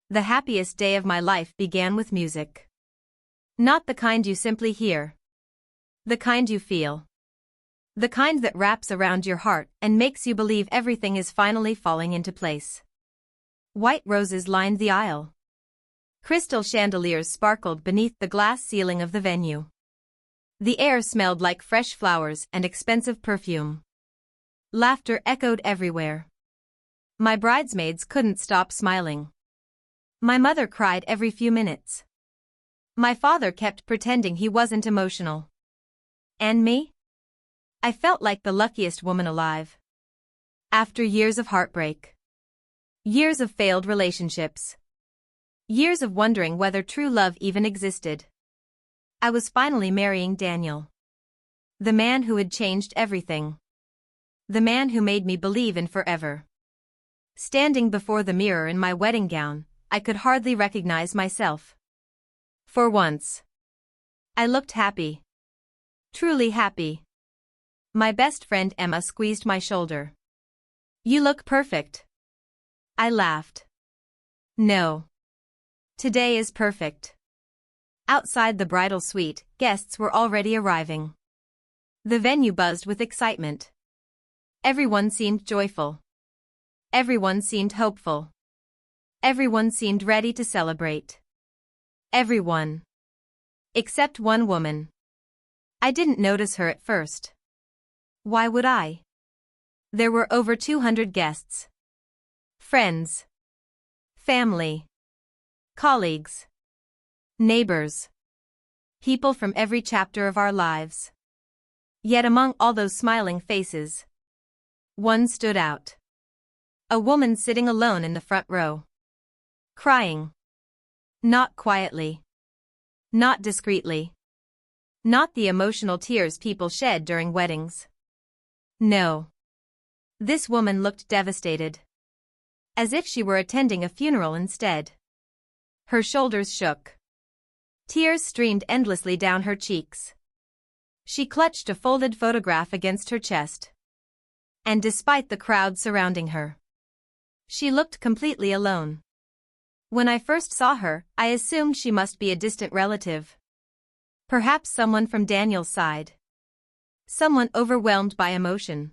The happiest day of my life began with music. Not the kind you simply hear. The kind you feel. The kind that wraps around your heart and makes you believe everything is finally falling into place. White roses lined the aisle. Crystal chandeliers sparkled beneath the glass ceiling of the venue. The air smelled like fresh flowers and expensive perfume. Laughter echoed everywhere. My bridesmaids couldn't stop smiling. My mother cried every few minutes. My father kept pretending he wasn't emotional. And me? I felt like the luckiest woman alive. After years of heartbreak. Years of failed relationships. Years of wondering whether true love even existed. I was finally marrying Daniel. The man who had changed everything. The man who made me believe in forever. Standing before the mirror in my wedding gown, I could hardly recognize myself. For once, I looked happy. Truly happy. My best friend Emma squeezed my shoulder. "You look perfect." I laughed. "No. Today is perfect." Outside the bridal suite, guests were already arriving. The venue buzzed with excitement. Everyone seemed joyful. Everyone seemed hopeful. Everyone seemed ready to celebrate. Everyone. Except one woman. I didn't notice her at first. Why would I? There were over 200 guests. Friends. Family. Colleagues. Neighbors. People from every chapter of our lives. Yet among all those smiling faces, one stood out. A woman sitting alone in the front row. Crying. Not quietly. Not discreetly. Not the emotional tears people shed during weddings. No. This woman looked devastated. As if she were attending a funeral instead. Her shoulders shook. Tears streamed endlessly down her cheeks. She clutched a folded photograph against her chest. And despite the crowd surrounding her, she looked completely alone. When I first saw her, I assumed she must be a distant relative. Perhaps someone from Daniel's side. Someone overwhelmed by emotion.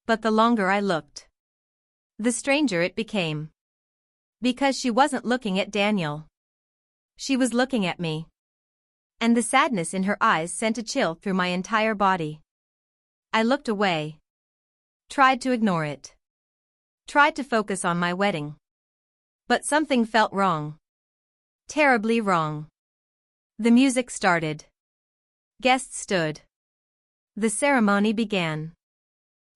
But the longer I looked, the stranger it became. Because she wasn't looking at Daniel. She was looking at me. And the sadness in her eyes sent a chill through my entire body. I looked away. Tried to ignore it. Tried to focus on my wedding. But something felt wrong. Terribly wrong. The music started. Guests stood. The ceremony began.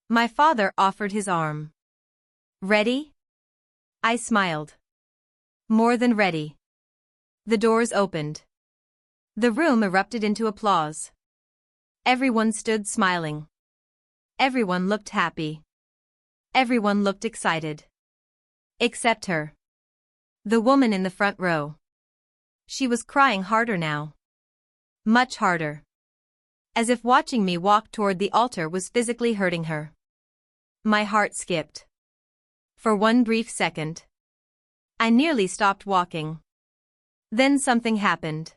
My father offered his arm. "Ready?" I smiled. More than ready. The doors opened. The room erupted into applause. Everyone stood smiling. Everyone looked happy. Everyone looked excited. Except her. The woman in the front row. She was crying harder now. Much harder. As if watching me walk toward the altar was physically hurting her. My heart skipped. For one brief second, I nearly stopped walking. Then something happened.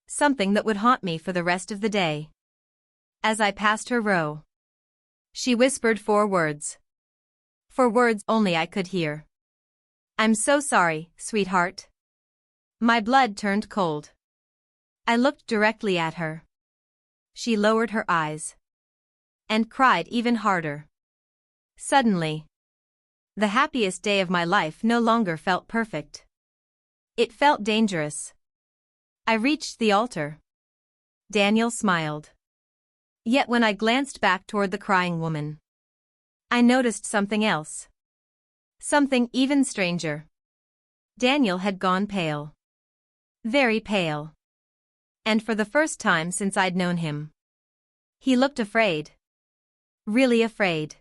Something that would haunt me for the rest of the day. As I passed her row, she whispered 4 words. 4 words only I could hear. "I'm so sorry, sweetheart." My blood turned cold. I looked directly at her. She lowered her eyes. And cried even harder. Suddenly, the happiest day of my life no longer felt perfect. It felt dangerous. I reached the altar. Daniel smiled. Yet when I glanced back toward the crying woman, I noticed something else. Something even stranger. Daniel had gone pale. Very pale. And for the first time since I'd known him, he looked afraid. Really afraid.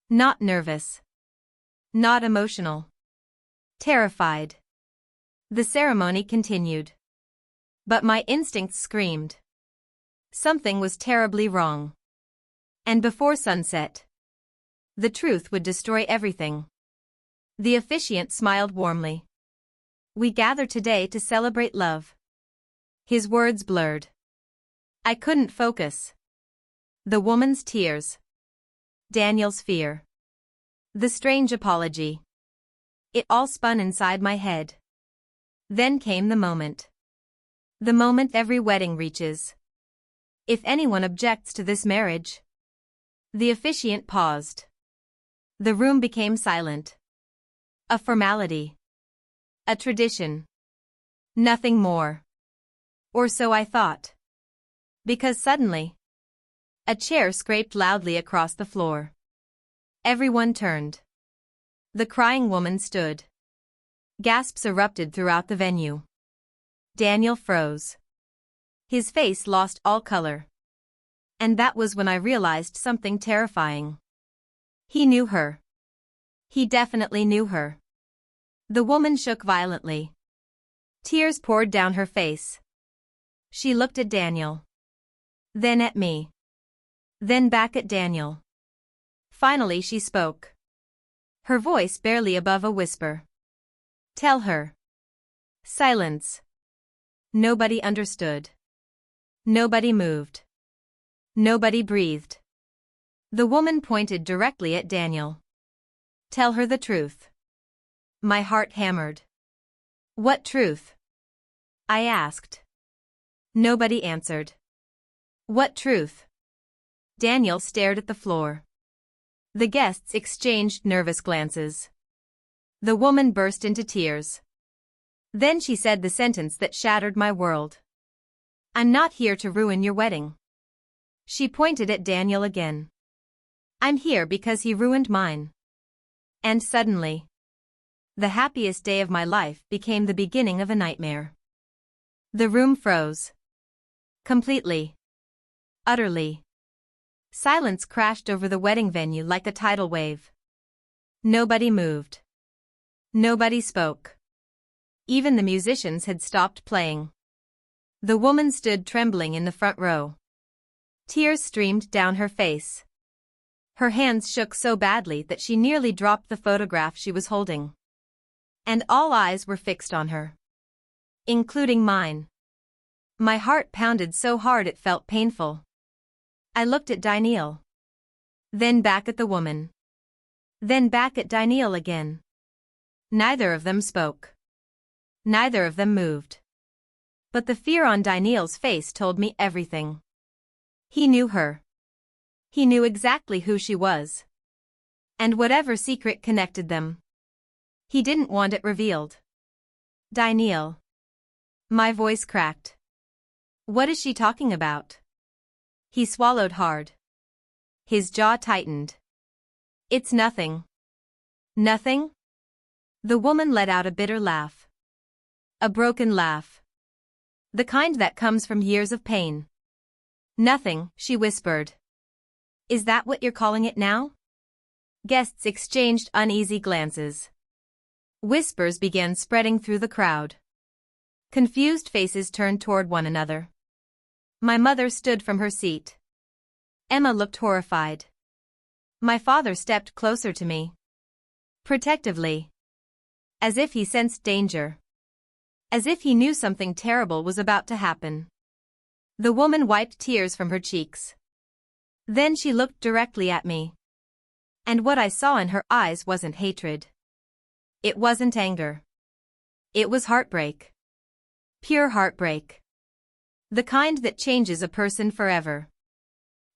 Not nervous. Not emotional. Terrified. The ceremony continued. But my instincts screamed. Something was terribly wrong. And before sunset, the truth would destroy everything. The officiant smiled warmly. We gather today to celebrate love. His words blurred. I couldn't focus. The woman's tears. Daniel's fear. The strange apology. It all spun inside my head. Then came the moment. The moment every wedding reaches. If anyone objects to this marriage. The officiant paused. The room became silent. A formality. A tradition. Nothing more. Or so I thought. Because suddenly, a chair scraped loudly across the floor. Everyone turned. The crying woman stood. Gasps erupted throughout the venue. Daniel froze. His face lost all color. And that was when I realized something terrifying. He knew her. He definitely knew her. The woman shook violently. Tears poured down her face. She looked at Daniel. Then at me. Then back at Daniel. Finally she spoke. Her voice barely above a whisper. Tell her. Silence. Nobody understood. Nobody moved. Nobody breathed. The woman pointed directly at Daniel. Tell her the truth. My heart hammered. What truth? I asked. Nobody answered. What truth? Daniel stared at the floor. The guests exchanged nervous glances. The woman burst into tears. Then she said the sentence that shattered my world. I'm not here to ruin your wedding. She pointed at Daniel again. I'm here because he ruined mine. And suddenly, the happiest day of my life became the beginning of a nightmare. The room froze. Completely. Utterly. Silence crashed over the wedding venue like a tidal wave. Nobody moved. Nobody spoke. Even the musicians had stopped playing. The woman stood trembling in the front row. Tears streamed down her face. Her hands shook so badly that she nearly dropped the photograph she was holding. And all eyes were fixed on her. Including mine. My heart pounded so hard it felt painful. I looked at Daniel. Then back at the woman. Then back at Daniel again. Neither of them spoke. Neither of them moved. But the fear on Daniel's face told me everything. He knew her. He knew exactly who she was. And whatever secret connected them. He didn't want it revealed. Daniel. My voice cracked. What is she talking about? He swallowed hard. His jaw tightened. It's nothing. Nothing? The woman let out a bitter laugh. A broken laugh. The kind that comes from years of pain. Nothing, she whispered. Is that what you're calling it now? Guests exchanged uneasy glances. Whispers began spreading through the crowd. Confused faces turned toward one another. My mother stood from her seat. Emma looked horrified. My father stepped closer to me. Protectively. As if he sensed danger. As if he knew something terrible was about to happen. The woman wiped tears from her cheeks. Then she looked directly at me. And what I saw in her eyes wasn't hatred. It wasn't anger. It was heartbreak. Pure heartbreak. The kind that changes a person forever.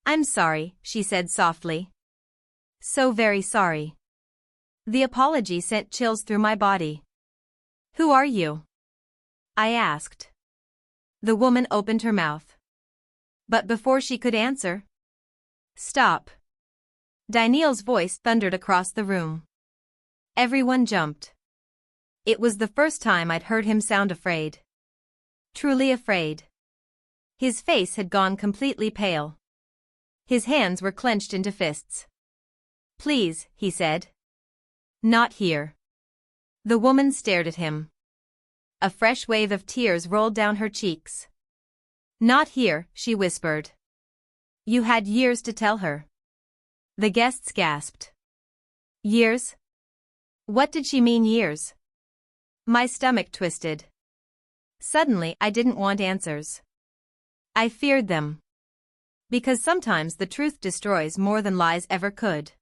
I'm sorry, she said softly. So very sorry. The apology sent chills through my body. Who are you? I asked. The woman opened her mouth. But before she could answer. Stop. Daniel's voice thundered across the room. Everyone jumped. It was the first time I'd heard him sound afraid. Truly afraid. His face had gone completely pale. His hands were clenched into fists. Please, he said. Not here. The woman stared at him. A fresh wave of tears rolled down her cheeks. Not here, she whispered. You had years to tell her. The guests gasped. Years? What did she mean years? My stomach twisted. Suddenly, I didn't want answers. I feared them. Because sometimes the truth destroys more than lies ever could.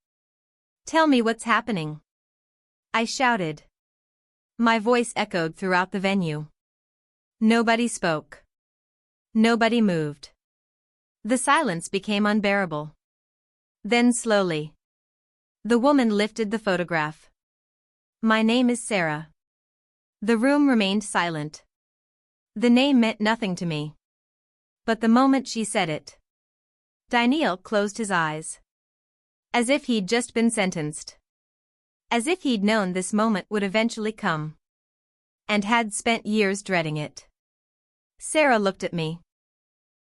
Tell me what's happening, I shouted. My voice echoed throughout the venue. Nobody spoke. Nobody moved. The silence became unbearable. Then slowly, the woman lifted the photograph. My name is Sarah. The room remained silent. The name meant nothing to me. But the moment she said it, Daniel closed his eyes. As if he'd just been sentenced. As if he'd known this moment would eventually come. And had spent years dreading it. Sarah looked at me.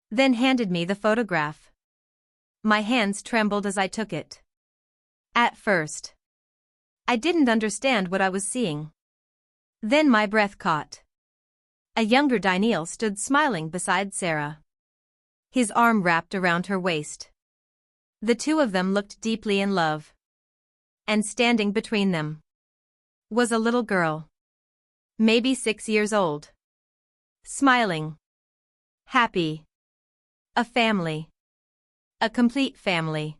Then handed me the photograph. My hands trembled as I took it. At first, I didn't understand what I was seeing. Then my breath caught. A younger Daniel stood smiling beside Sarah. His arm wrapped around her waist. The two of them looked deeply in love. And standing between them was a little girl. Maybe 6 years old. Smiling. Happy. A family. A complete family.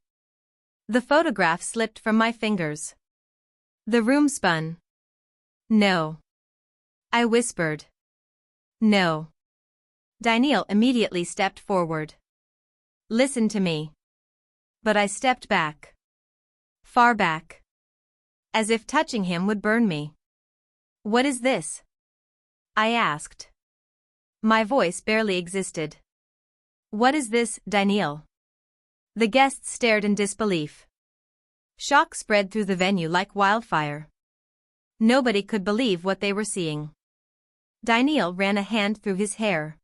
The photograph slipped from my fingers. The room spun. No. I whispered. No. Daniel immediately stepped forward. Listen to me. But I stepped back. Far back. As if touching him would burn me. What is this? I asked. My voice barely existed. What is this, Daniel? The guests stared in disbelief. Shock spread through the venue like wildfire. Nobody could believe what they were seeing. Daniel ran a hand through his hair.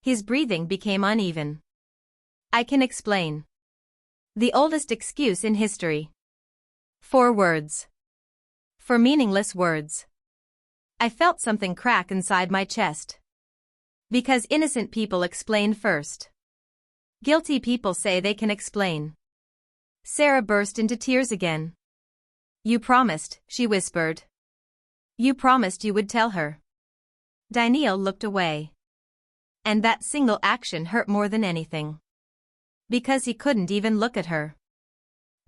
His breathing became uneven. I can explain. The oldest excuse in history. 4 words. For meaningless words. I felt something crack inside my chest. Because innocent people explain first. Guilty people say they can explain. Sarah burst into tears again. You promised, she whispered. You promised you would tell her. Daniel looked away. And that single action hurt more than anything. Because he couldn't even look at her.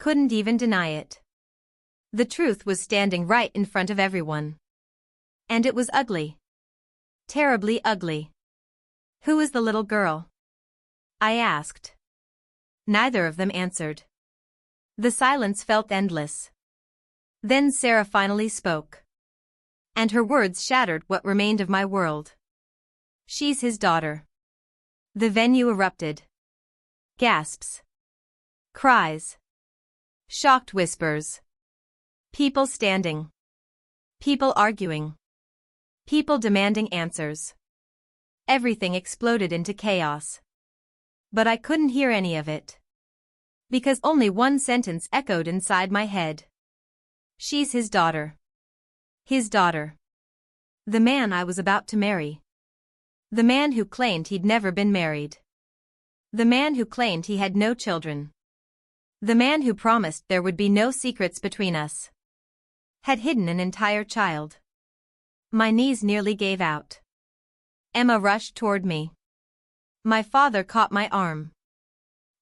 Couldn't even deny it. The truth was standing right in front of everyone. And it was ugly. Terribly ugly. Who is the little girl? I asked. Neither of them answered. The silence felt endless. Then Sarah finally spoke. And her words shattered what remained of my world. She's his daughter. The venue erupted. Gasps. Cries. Shocked whispers. People standing. People arguing. People demanding answers. Everything exploded into chaos. But I couldn't hear any of it. Because only one sentence echoed inside my head. She's his daughter. His daughter. The man I was about to marry. The man who claimed he'd never been married. The man who claimed he had no children. The man who promised there would be no secrets between us. Had hidden an entire child. My knees nearly gave out. Emma rushed toward me. My father caught my arm.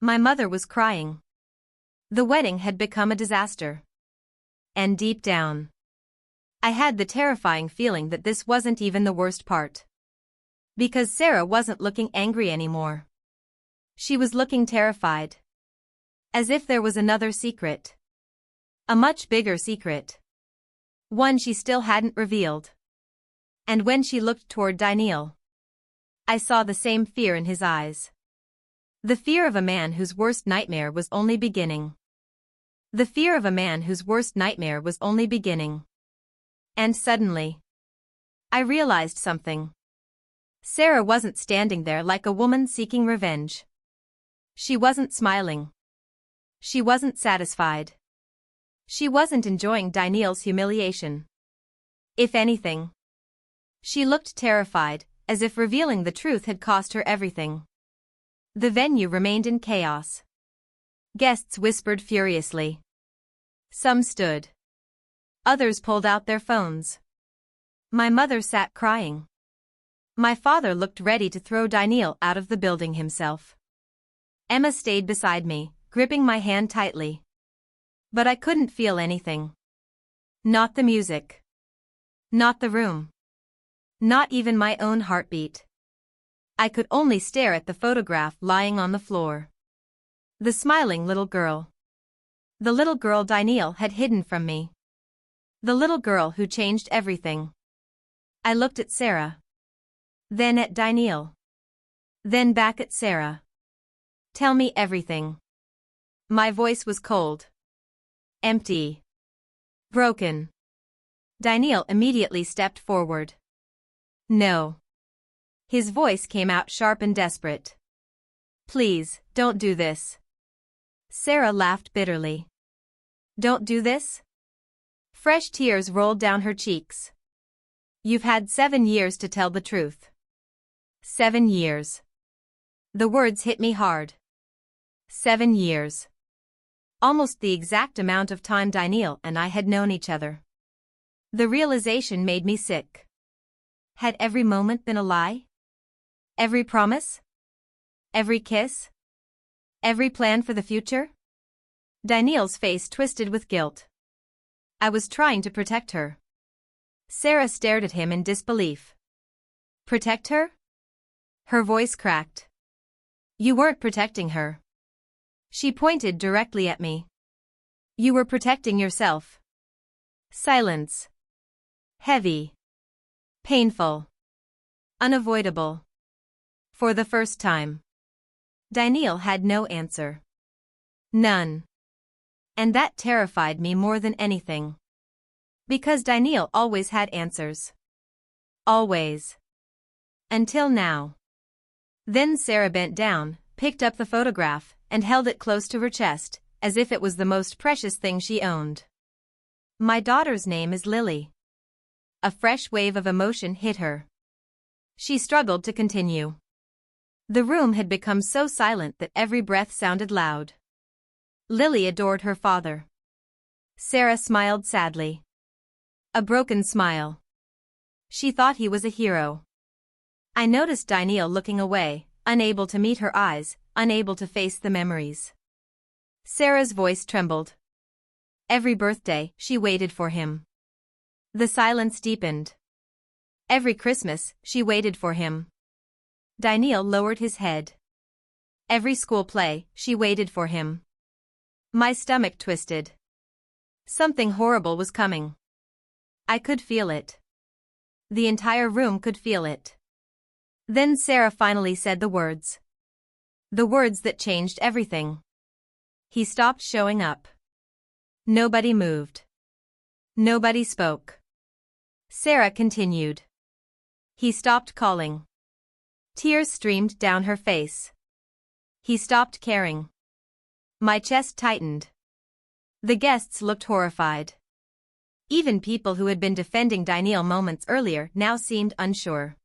My mother was crying. The wedding had become a disaster. And deep down, I had the terrifying feeling that this wasn't even the worst part. Because Sarah wasn't looking angry anymore. She was looking terrified. As if there was another secret. A much bigger secret. One she still hadn't revealed. And when she looked toward Daniel, I saw the same fear in his eyes. The fear of a man whose worst nightmare was only beginning. The fear of a man whose worst nightmare was only beginning. And suddenly, I realized something. Sarah wasn't standing there like a woman seeking revenge. She wasn't smiling. She wasn't satisfied. She wasn't enjoying Daniel's humiliation. If anything, she looked terrified, as if revealing the truth had cost her everything. The venue remained in chaos. Guests whispered furiously. Some stood. Others pulled out their phones. My mother sat crying. My father looked ready to throw Daniel out of the building himself. Emma stayed beside me, gripping my hand tightly. But I couldn't feel anything. Not the music. Not the room. Not even my own heartbeat. I could only stare at the photograph lying on the floor. The smiling little girl. The little girl Daniel had hidden from me. The little girl who changed everything. I looked at Sarah. Then at Daniel. Then back at Sarah. Tell me everything. My voice was cold. Empty. Broken. Daniel immediately stepped forward. No. His voice came out sharp and desperate. Please, don't do this. Sarah laughed bitterly. Don't do this? Fresh tears rolled down her cheeks. You've had 7 years to tell the truth. 7 years. The words hit me hard. 7 years. Almost the exact amount of time Daniel and I had known each other. The realization made me sick. Had every moment been a lie? Every promise? Every kiss? Every plan for the future? Daniel's face twisted with guilt. I was trying to protect her. Sarah stared at him in disbelief. Protect her? Her voice cracked. You weren't protecting her. She pointed directly at me. You were protecting yourself. Silence. Heavy. Painful. Unavoidable. For the first time. Daniel had no answer. None. And that terrified me more than anything. Because Daniel always had answers. Always. Until now. Then Sarah bent down, picked up the photograph, and held it close to her chest, as if it was the most precious thing she owned. My daughter's name is Lily. A fresh wave of emotion hit her. She struggled to continue. The room had become so silent that every breath sounded loud. Lily adored her father. Sarah smiled sadly. A broken smile. She thought he was a hero. I noticed Daniel looking away, unable to meet her eyes, unable to face the memories. Sarah's voice trembled. Every birthday, she waited for him. The silence deepened. Every Christmas, she waited for him. Daniel lowered his head. Every school play, she waited for him. My stomach twisted. Something horrible was coming. I could feel it. The entire room could feel it. Then Sarah finally said the words. The words that changed everything. He stopped showing up. Nobody moved. Nobody spoke. Sarah continued. He stopped calling. Tears streamed down her face. He stopped caring. My chest tightened. The guests looked horrified. Even people who had been defending Daniel moments earlier now seemed unsure.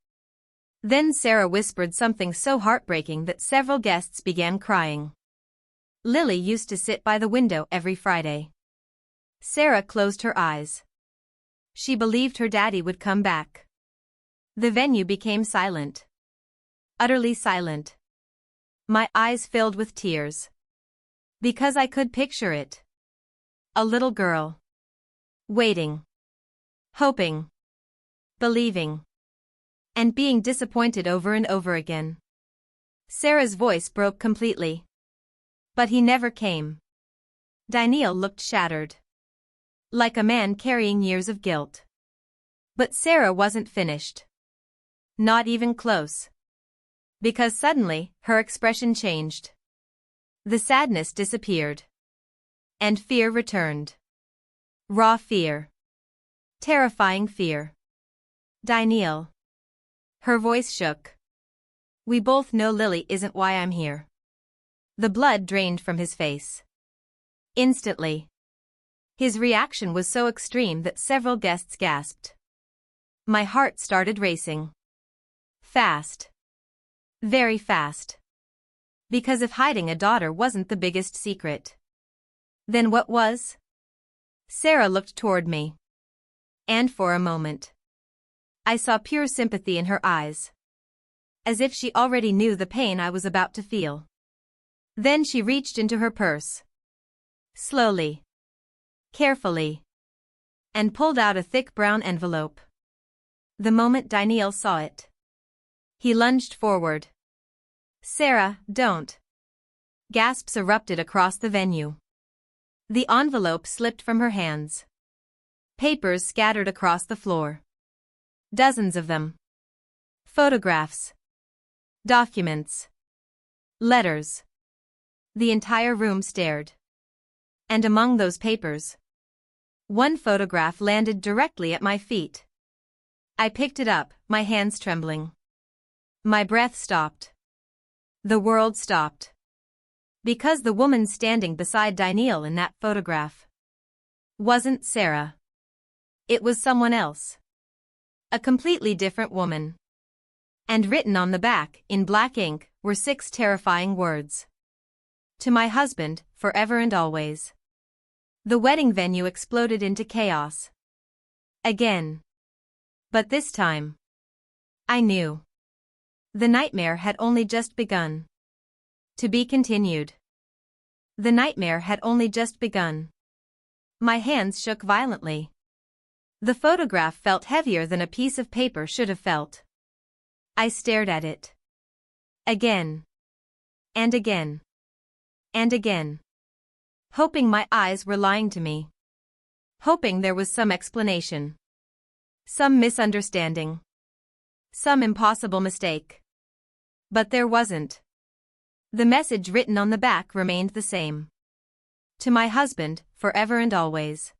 Then Sarah whispered something so heartbreaking that several guests began crying. Lily used to sit by the window every Friday. Sarah closed her eyes. She believed her daddy would come back. The venue became silent. Utterly silent. My eyes filled with tears. Because I could picture it. A little girl. Waiting. Hoping. Believing. And being disappointed over and over again. Sarah's voice broke completely. But he never came. Daniel looked shattered. Like a man carrying years of guilt. But Sarah wasn't finished. Not even close. Because suddenly, her expression changed. The sadness disappeared. And fear returned. Raw fear. Terrifying fear. Daniel. Her voice shook. We both know Lily isn't why I'm here. The blood drained from his face. Instantly. His reaction was so extreme that several guests gasped. My heart started racing. Fast. Very fast. Because if hiding a daughter wasn't the biggest secret, then what was? Sarah looked toward me. And for a moment, I saw pure sympathy in her eyes. As if she already knew the pain I was about to feel. Then she reached into her purse. Slowly. Carefully. And pulled out a thick brown envelope. The moment Daniel saw it, he lunged forward. "Sarah, don't." Gasps erupted across the venue. The envelope slipped from her hands. Papers scattered across the floor. Dozens of them. Photographs. Documents. Letters. The entire room stared. And among those papers, one photograph landed directly at my feet. I picked it up, my hands trembling. My breath stopped. The world stopped. Because the woman standing beside Daniel in that photograph wasn't Sarah. It was someone else. A completely different woman. And written on the back, in black ink, were 6 terrifying words. To my husband, forever and always. The wedding venue exploded into chaos. Again. But this time, I knew. The nightmare had only just begun. To be continued. The nightmare had only just begun. My hands shook violently. The photograph felt heavier than a piece of paper should have felt. I stared at it. Again. And again. And again. Hoping my eyes were lying to me. Hoping there was some explanation. Some misunderstanding. Some impossible mistake. But there wasn't. The message written on the back remained the same. To my husband, forever and always.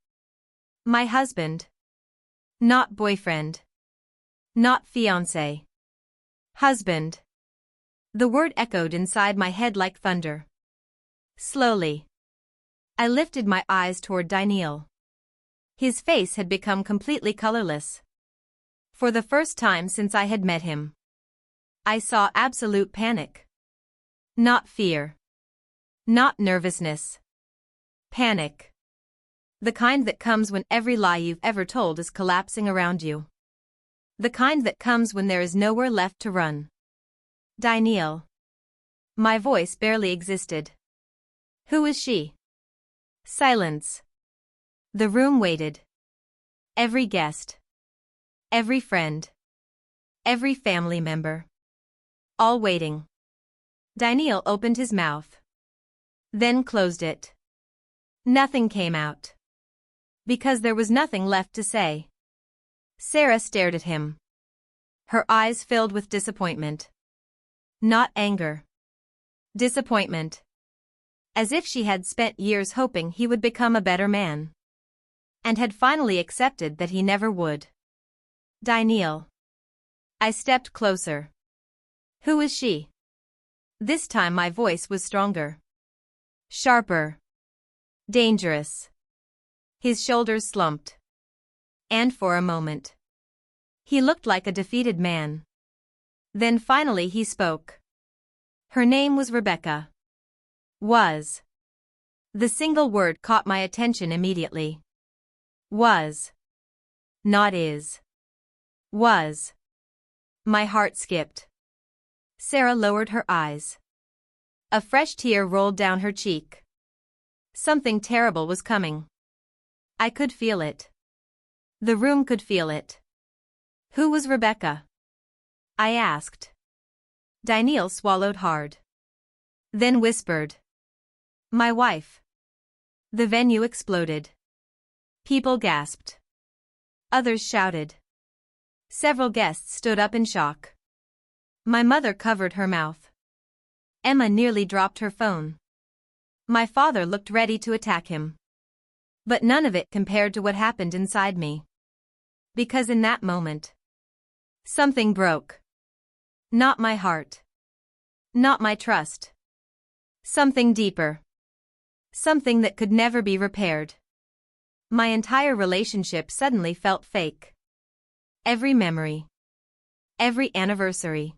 My husband. Not boyfriend. Not fiancé. Husband. The word echoed inside my head like thunder. Slowly. I lifted my eyes toward Daniel. His face had become completely colorless. For the first time since I had met him, I saw absolute panic. Not fear. Not nervousness. Panic. The kind that comes when every lie you've ever told is collapsing around you. The kind that comes when there is nowhere left to run. Daniel. My voice barely existed. Who is she? Silence. The room waited. Every guest. Every friend. Every family member. All waiting. Daniel opened his mouth. Then closed it. Nothing came out. Because there was nothing left to say. Sarah stared at him. Her eyes filled with disappointment. Not anger. Disappointment. As if she had spent years hoping he would become a better man. And had finally accepted that he never would. Daniel. I stepped closer. Who is she? This time my voice was stronger. Sharper. Dangerous. His shoulders slumped. And for a moment, he looked like a defeated man. Then finally he spoke. Her name was Rebecca. Was. The single word caught my attention immediately. Was. Not is. Was. My heart skipped. Sarah lowered her eyes. A fresh tear rolled down her cheek. Something terrible was coming. I could feel it. The room could feel it. Who was Rebecca? I asked. Daniel swallowed hard. Then whispered. My wife. The venue exploded. People gasped. Others shouted. Several guests stood up in shock. My mother covered her mouth. Emma nearly dropped her phone. My father looked ready to attack him. But none of it compared to what happened inside me. Because in that moment, something broke. Not my heart. Not my trust. Something deeper. Something that could never be repaired. My entire relationship suddenly felt fake. Every memory. Every anniversary.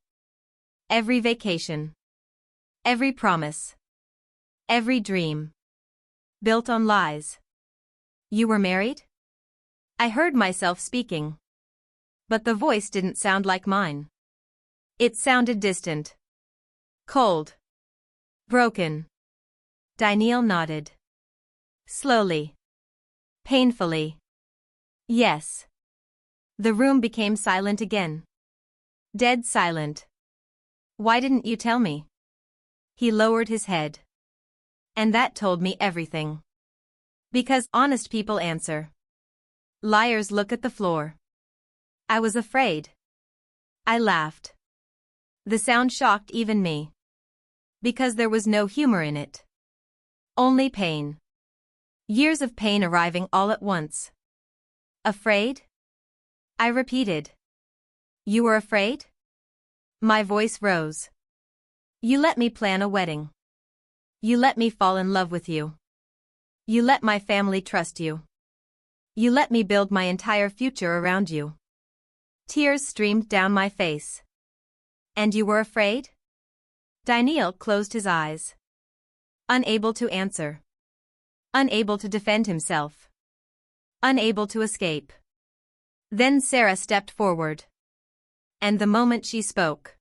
Every vacation. Every promise. Every dream. Built on lies. You were married? I heard myself speaking. But the voice didn't sound like mine. It sounded distant. Cold. Broken. Daniel nodded. Slowly. Painfully. Yes. The room became silent again. Dead silent. Why didn't you tell me? He lowered his head. And that told me everything. Because honest people answer. Liars look at the floor. I was afraid. I laughed. The sound shocked even me. Because there was no humor in it. Only pain. Years of pain arriving all at once. Afraid? I repeated. You were afraid? My voice rose. You let me plan a wedding. You let me fall in love with you. You let my family trust you. You let me build my entire future around you. Tears streamed down my face. And you were afraid? Daniel closed his eyes. Unable to answer. Unable to defend himself. Unable to escape. Then Sarah stepped forward. And the moment she spoke,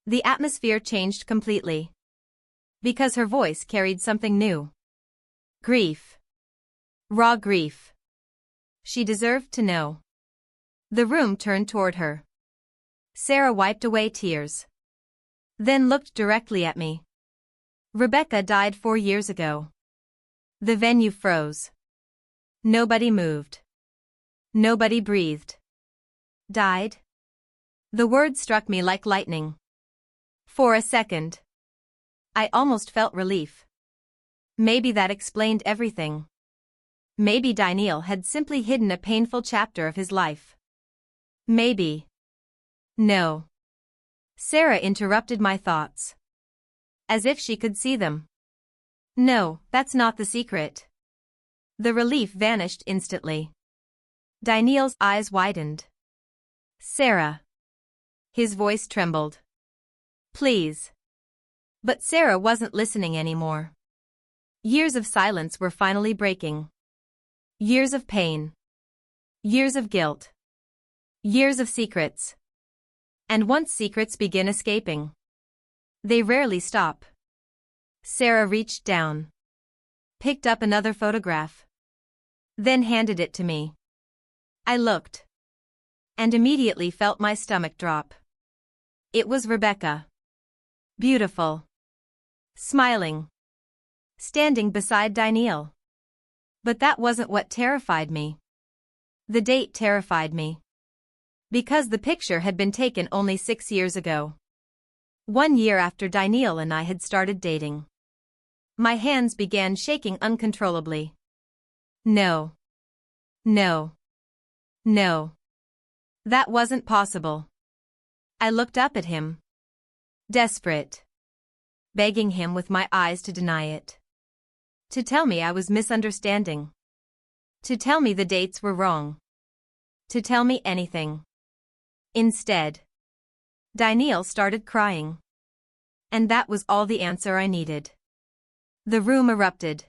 the atmosphere changed completely. Because her voice carried something new. Grief. Raw grief. She deserved to know. The room turned toward her. Sarah wiped away tears. Then looked directly at me. Rebecca died 4 years ago. The venue froze. Nobody moved. Nobody breathed. Died? The word struck me like lightning. For a second, I almost felt relief. Maybe that explained everything. Maybe Daniel had simply hidden a painful chapter of his life. Maybe. No. Sarah interrupted my thoughts. As if she could see them. No, that's not the secret. The relief vanished instantly. Daniel's eyes widened. Sarah. His voice trembled. Please. But Sarah wasn't listening anymore. Years of silence were finally breaking. Years of pain. Years of guilt. Years of secrets. And once secrets begin escaping, they rarely stop. Sarah reached down. Picked up another photograph. Then handed it to me. I looked. And immediately felt my stomach drop. It was Rebecca. Beautiful. Smiling. Standing beside Daniel. But that wasn't what terrified me. The date terrified me. Because the picture had been taken only 6 years ago. 1 year after Daniel and I had started dating. My hands began shaking uncontrollably. No. No. No. That wasn't possible. I looked up at him. Desperate. Begging him with my eyes to deny it. To tell me I was misunderstanding. To tell me the dates were wrong. To tell me anything. Instead, Daniel started crying. And that was all the answer I needed. The room erupted.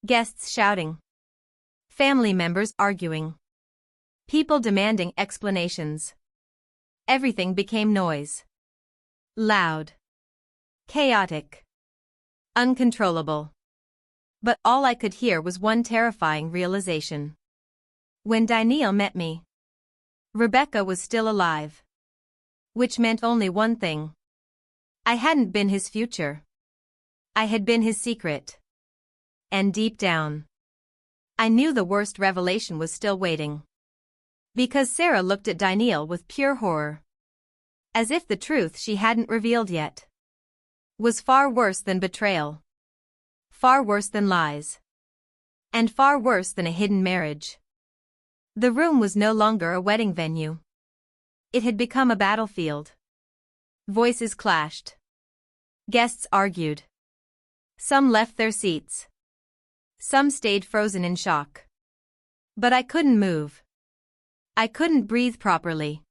Guests shouting. Family members arguing. People demanding explanations. Everything became noise. Loud. Chaotic. Uncontrollable. But all I could hear was one terrifying realization. When Daniel met me, Rebecca was still alive. Which meant only one thing. I hadn't been his future. I had been his secret. And deep down, I knew the worst revelation was still waiting. Because Sarah looked at Daniel with pure horror. As if the truth she hadn't revealed yet was far worse than betrayal. Far worse than lies. And far worse than a hidden marriage. The room was no longer a wedding venue. It had become a battlefield. Voices clashed. Guests argued. Some left their seats. Some stayed frozen in shock. But I couldn't move. I couldn't breathe properly.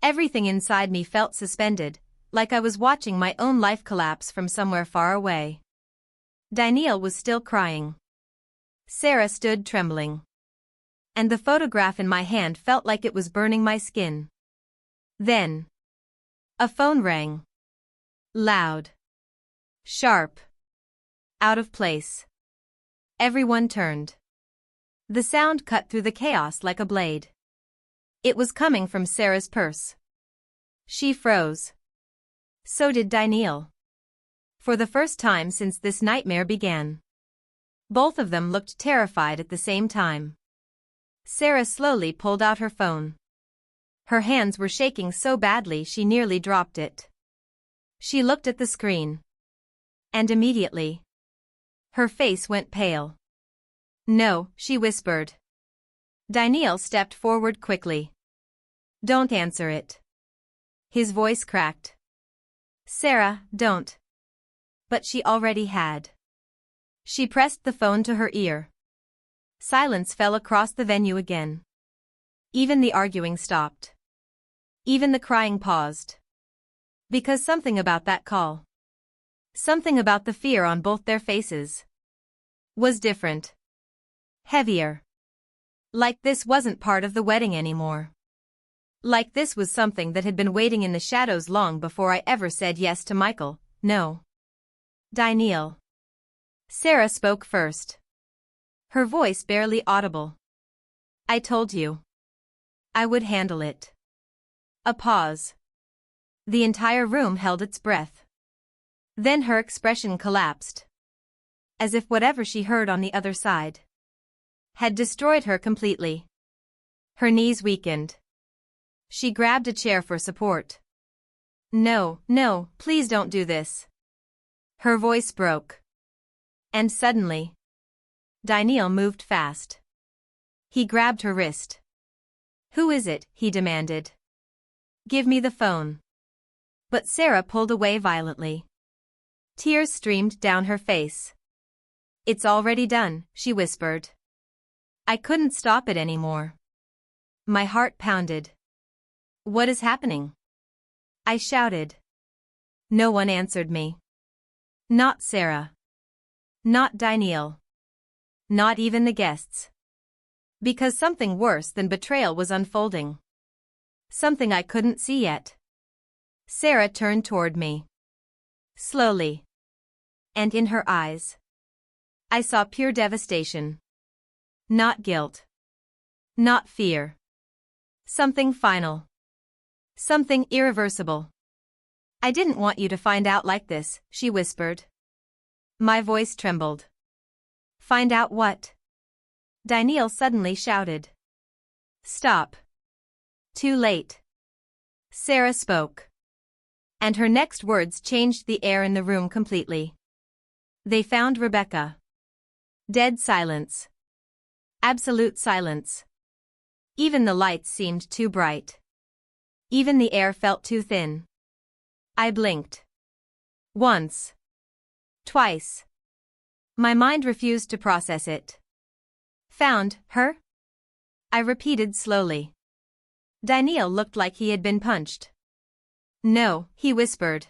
Everything inside me felt suspended, like I was watching my own life collapse from somewhere far away. Daniel was still crying. Sarah stood trembling. and the photograph in my hand felt like it was burning my skin. Then, a phone rang. Loud. Sharp. Out of place. Everyone turned. The sound cut through the chaos like a blade. It was coming from Sarah's purse. She froze. So did Daniel. For the first time since this nightmare began. Both of them looked terrified at the same time. Sarah slowly pulled out her phone. Her hands were shaking so badly she nearly dropped it. She looked at the screen. And immediately, her face went pale. No, she whispered. Daniel stepped forward quickly. Don't answer it. His voice cracked. Sarah, don't. But she already had. She pressed the phone to her ear. Silence fell across the venue again. Even the arguing stopped. Even the crying paused. Because something about that call, something about the fear on both their faces, was different. Heavier. Like this wasn't part of the wedding anymore. Like this was something that had been waiting in the shadows long before I ever said yes to Michael. No. Daniel. Sarah spoke first. Her voice barely audible. I told you. I would handle it. A pause. The entire room held its breath. Then her expression collapsed. As if whatever she heard on the other side had destroyed her completely. Her knees weakened. She grabbed a chair for support. No, no, please don't do this. Her voice broke. And suddenly, Daniel moved fast. He grabbed her wrist. Who is it? He demanded. Give me the phone. But Sarah pulled away violently. Tears streamed down her face. It's already done, she whispered. I couldn't stop it anymore. My heart pounded. What is happening? I shouted. No one answered me. Not Sarah. Not Daniel. Not even the guests. Because something worse than betrayal was unfolding. Something I couldn't see yet. Sarah turned toward me. Slowly. And in her eyes, I saw pure devastation. Not guilt. Not fear. Something final. Something irreversible. I didn't want you to find out like this, she whispered. My voice trembled. Find out what? Daniel suddenly shouted. Stop. Too late. Sarah spoke. And her next words changed the air in the room completely. They found Rebecca. Dead silence. Absolute silence. Even the lights seemed too bright. Even the air felt too thin. I blinked. Once. Twice. My mind refused to process it. Found her? I repeated slowly. Daniel looked like he had been punched. No, he whispered.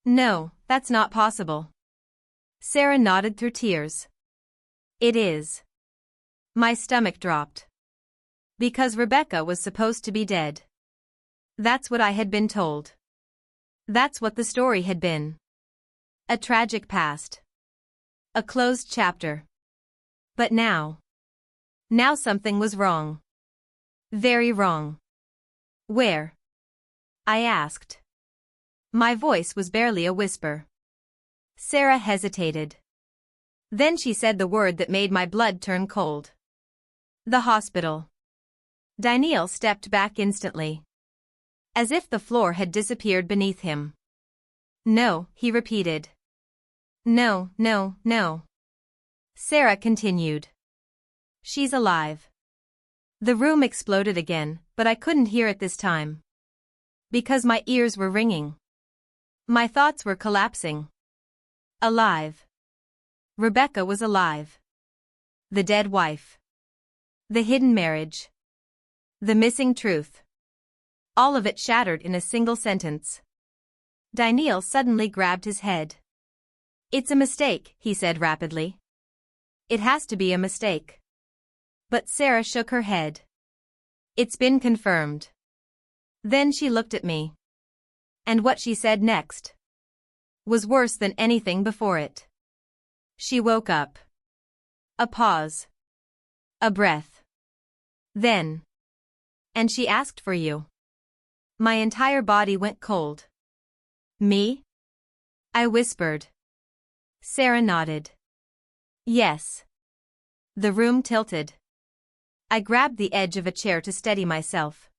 No, that's not possible. Sarah nodded through tears. It is. My stomach dropped. Because Rebecca was supposed to be dead. That's what I had been told. That's what the story had been. A tragic past. A closed chapter. But now. Now something was wrong. Very wrong. Where? I asked. My voice was barely a whisper. Sarah hesitated. Then she said the word that made my blood turn cold. The hospital. Daniel stepped back instantly. As if the floor had disappeared beneath him. No, he repeated. No, no, no. Sarah continued. She's alive. The room exploded again, but I couldn't hear it this time. Because my ears were ringing. My thoughts were collapsing. Alive. Rebecca was alive. The dead wife. The hidden marriage. The missing truth. All of it shattered in a single sentence. Daniel suddenly grabbed his head. It's a mistake, he said rapidly. It has to be a mistake. But Sarah shook her head. It's been confirmed. Then she looked at me. And what she said next was worse than anything before it. She woke up. A pause. A breath. Then. And she asked for you. My entire body went cold. Me? I whispered. Sarah nodded. Yes. The room tilted. I grabbed the edge of a chair to steady myself.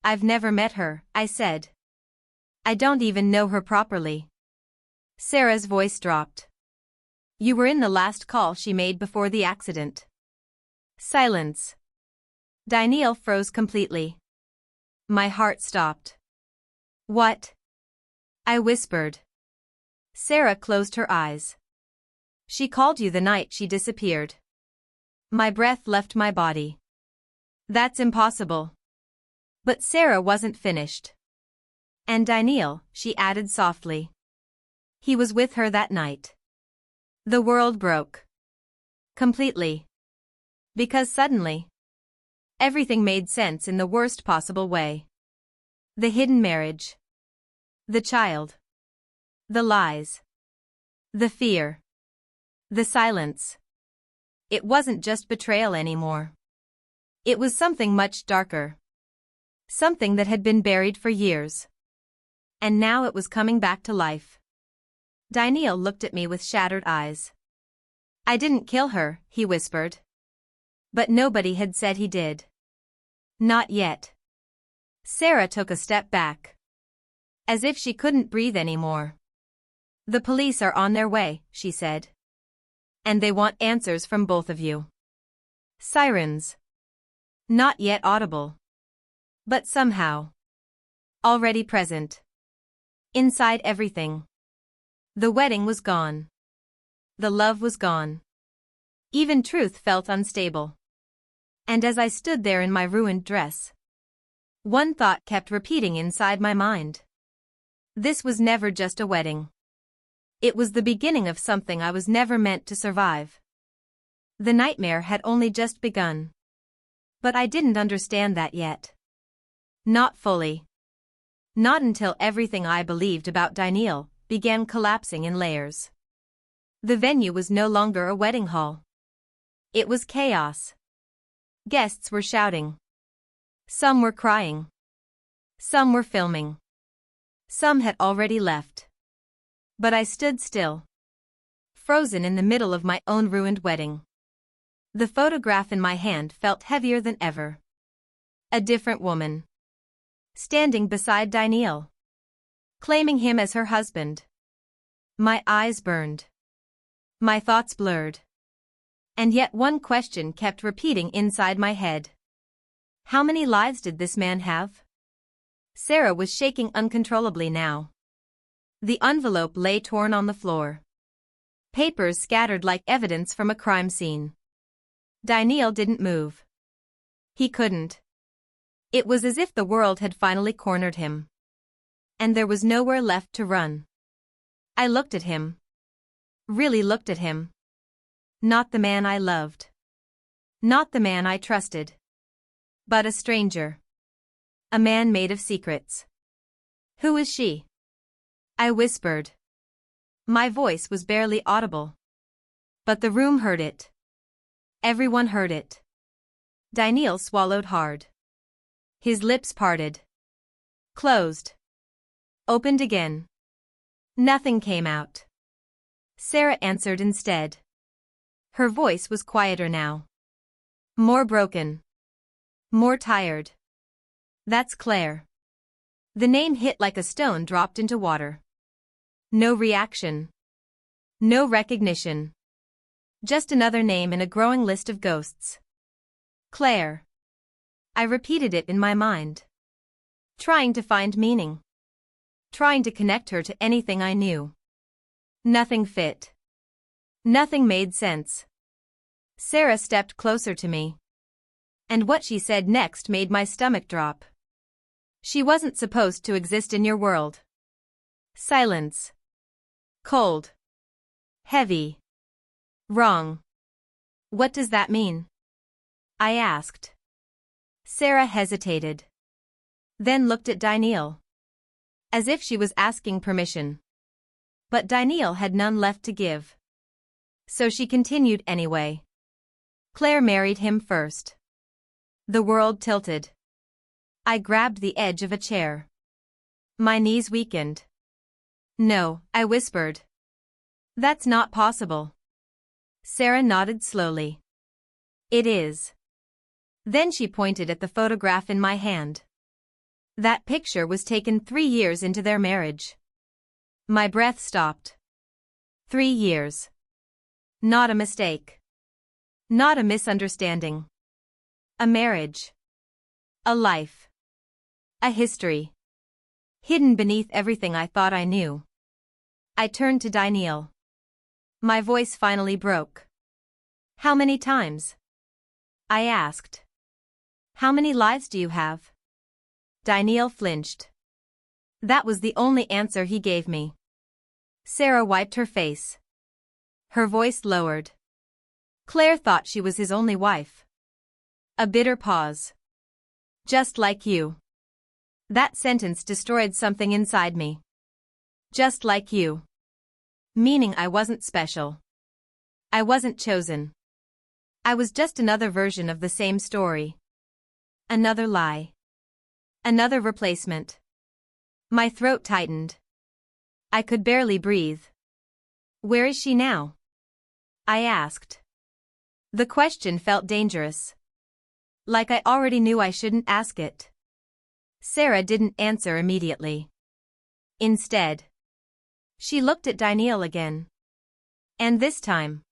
I've never met her, I said. I don't even know her properly. Sarah's voice dropped. You were in the last call she made before the accident. Silence. Daniel froze completely. My heart stopped. What? I whispered. Sarah closed her eyes. She called you the night she disappeared. My breath left my body. That's impossible. But Sarah wasn't finished. And Daniel, she added softly. He was with her that night. The world broke. Completely. Because suddenly, everything made sense in the worst possible way. The hidden marriage. The child. The lies. The fear. The silence. It wasn't just betrayal anymore. It was something much darker. Something that had been buried for years. And now it was coming back to life. Daniel looked at me with shattered eyes. I didn't kill her, he whispered. But nobody had said he did. Not yet. Sarah took a step back. As if she couldn't breathe anymore. The police are on their way, she said. And they want answers from both of you. Sirens. Not yet audible. But somehow. Already present. Inside everything. The wedding was gone. The love was gone. Even truth felt unstable. And as I stood there in my ruined dress, one thought kept repeating inside my mind. This was never just a wedding. It was the beginning of something I was never meant to survive. The nightmare had only just begun. But I didn't understand that yet. Not fully. Not until everything I believed about Daniel began collapsing in layers. The venue was no longer a wedding hall. It was chaos. Guests were shouting. Some were crying. Some were filming. Some had already left. But I stood still. Frozen in the middle of my own ruined wedding. The photograph in my hand felt heavier than ever. A different woman. Standing beside Daniel. Claiming him as her husband. My eyes burned. My thoughts blurred. And yet one question kept repeating inside my head. How many lives did this man have? Sarah was shaking uncontrollably now. The envelope lay torn on the floor. Papers scattered like evidence from a crime scene. Daniel didn't move. He couldn't. It was as if the world had finally cornered him. And there was nowhere left to run. I looked at him. Really looked at him. Not the man I loved. Not the man I trusted. But a stranger. A man made of secrets. Who is she? I whispered. My voice was barely audible. But the room heard it. Everyone heard it. Daniel swallowed hard. His lips parted. Closed. Opened again. Nothing came out. Sarah answered instead. Her voice was quieter now. More broken. More tired. That's Claire. The name hit like a stone dropped into water. No reaction. No recognition. Just another name in a growing list of ghosts. Claire. I repeated it in my mind. Trying to find meaning. Trying to connect her to anything I knew. Nothing fit. Nothing made sense. Sarah stepped closer to me. And what she said next made my stomach drop. She wasn't supposed to exist in your world. Silence. Cold. Heavy. Wrong. What does that mean? I asked. Sarah hesitated. Then looked at Daniel. As if she was asking permission. But Daniel had none left to give. So she continued anyway. Claire married him first. The world tilted. I grabbed the edge of a chair. My knees weakened. No, I whispered. That's not possible. Sarah nodded slowly. It is. Then she pointed at the photograph in my hand. That picture was taken 3 years into their marriage. My breath stopped. 3 years. Not a mistake. Not a misunderstanding. A marriage. A life. A history. Hidden beneath everything I thought I knew. I turned to Daniel. My voice finally broke. How many times? I asked. How many lives do you have? Daniel flinched. That was the only answer he gave me. Sarah wiped her face. Her voice lowered. Claire thought she was his only wife. A bitter pause. Just like you. That sentence destroyed something inside me. Just like you. Meaning I wasn't special. I wasn't chosen. I was just another version of the same story. Another lie. Another replacement. My throat tightened. I could barely breathe. Where is she now? I asked. The question felt dangerous. Like I already knew I shouldn't ask it. Sarah didn't answer immediately. Instead, she looked at Daniel again. And this time,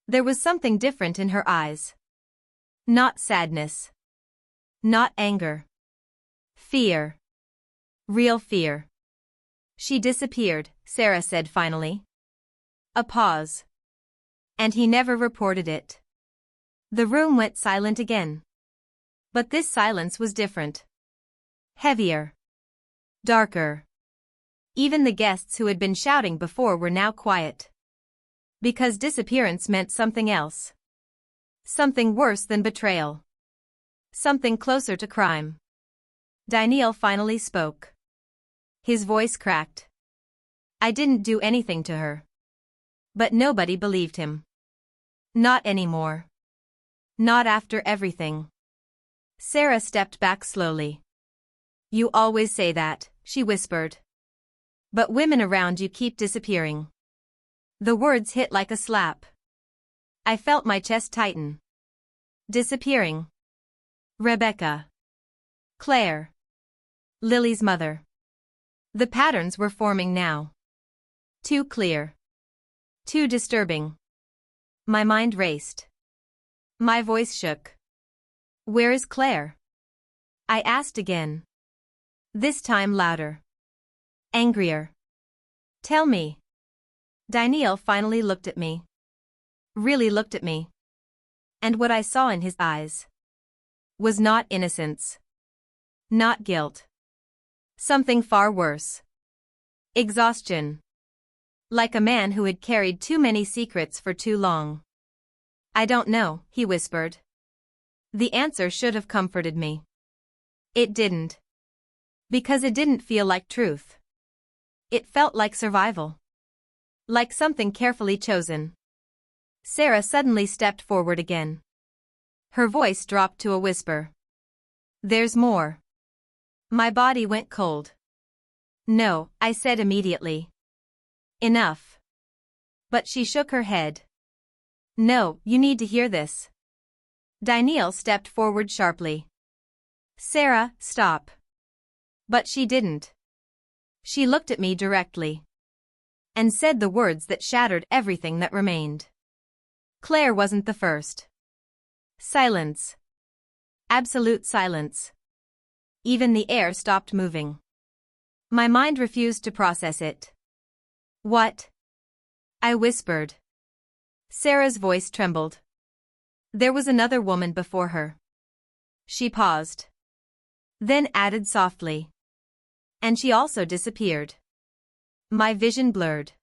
there was something different in her eyes. Not sadness. Not anger. Fear. Real fear. She disappeared, Sarah said finally. A pause. And he never reported it. The room went silent again. But this silence was different. Heavier. Darker. Even the guests who had been shouting before were now quiet. Because disappearance meant something else. Something worse than betrayal. Something closer to crime. Daniel finally spoke. His voice cracked. I didn't do anything to her. But nobody believed him. Not anymore. Not after everything. Sarah stepped back slowly. You always say that, she whispered. But women around you keep disappearing. The words hit like a slap. I felt my chest tighten. Disappearing. Rebecca. Claire. Lily's mother. The patterns were forming now. Too clear. Too disturbing. My mind raced. My voice shook. Where is Claire? I asked again. This time louder. Angrier. Tell me. Daniel finally looked at me. Really looked at me. And what I saw in his eyes was not innocence. Not guilt. Something far worse. Exhaustion. Like a man who had carried too many secrets for too long. I don't know, he whispered. The answer should have comforted me. It didn't. Because it didn't feel like truth. It felt like survival. Like something carefully chosen. Sarah suddenly stepped forward again. Her voice dropped to a whisper. There's more. My body went cold. No, I said immediately. Enough. But she shook her head. No, you need to hear this. Daniel stepped forward sharply. Sarah, stop. But she didn't. She looked at me directly. And said the words that shattered everything that remained. Claire wasn't the first. Silence. Absolute silence. Even the air stopped moving. My mind refused to process it. What? I whispered. Sarah's voice trembled. There was another woman before her. She paused. Then added softly. And she also disappeared. My vision blurred.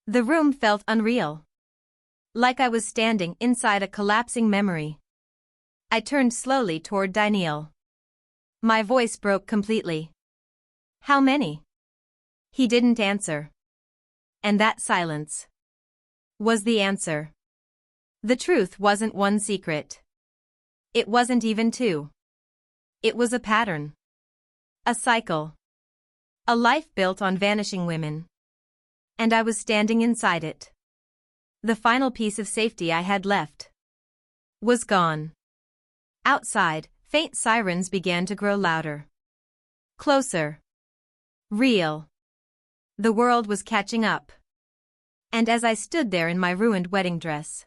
The room felt unreal. Like I was standing inside a collapsing memory. I turned slowly toward Daniel. My voice broke completely. How many? He didn't answer. And that silence was the answer. The truth wasn't one secret. It wasn't even two. It was a pattern. A cycle. A life built on vanishing women. And I was standing inside it. The final piece of safety I had left was gone. Outside, faint sirens began to grow louder. Closer. Real. The world was catching up. And as I stood there in my ruined wedding dress,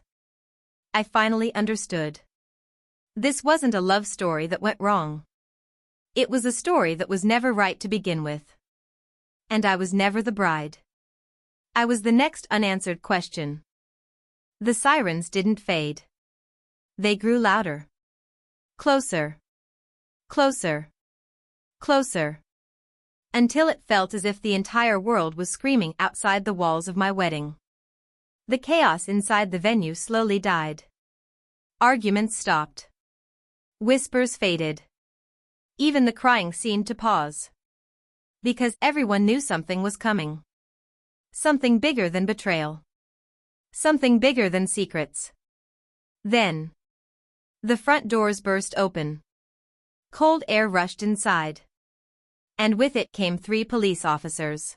I finally understood. This wasn't a love story that went wrong. It was a story that was never right to begin with. And I was never the bride. I was the next unanswered question. The sirens didn't fade. They grew louder. Closer. Closer. Closer. Until it felt as if the entire world was screaming outside the walls of my wedding. The chaos inside the venue slowly died. Arguments stopped. Whispers faded. Even the crying seemed to pause. Because everyone knew something was coming. Something bigger than betrayal. Something bigger than secrets. Then, the front doors burst open. Cold air rushed inside. And with it came 3 police officers.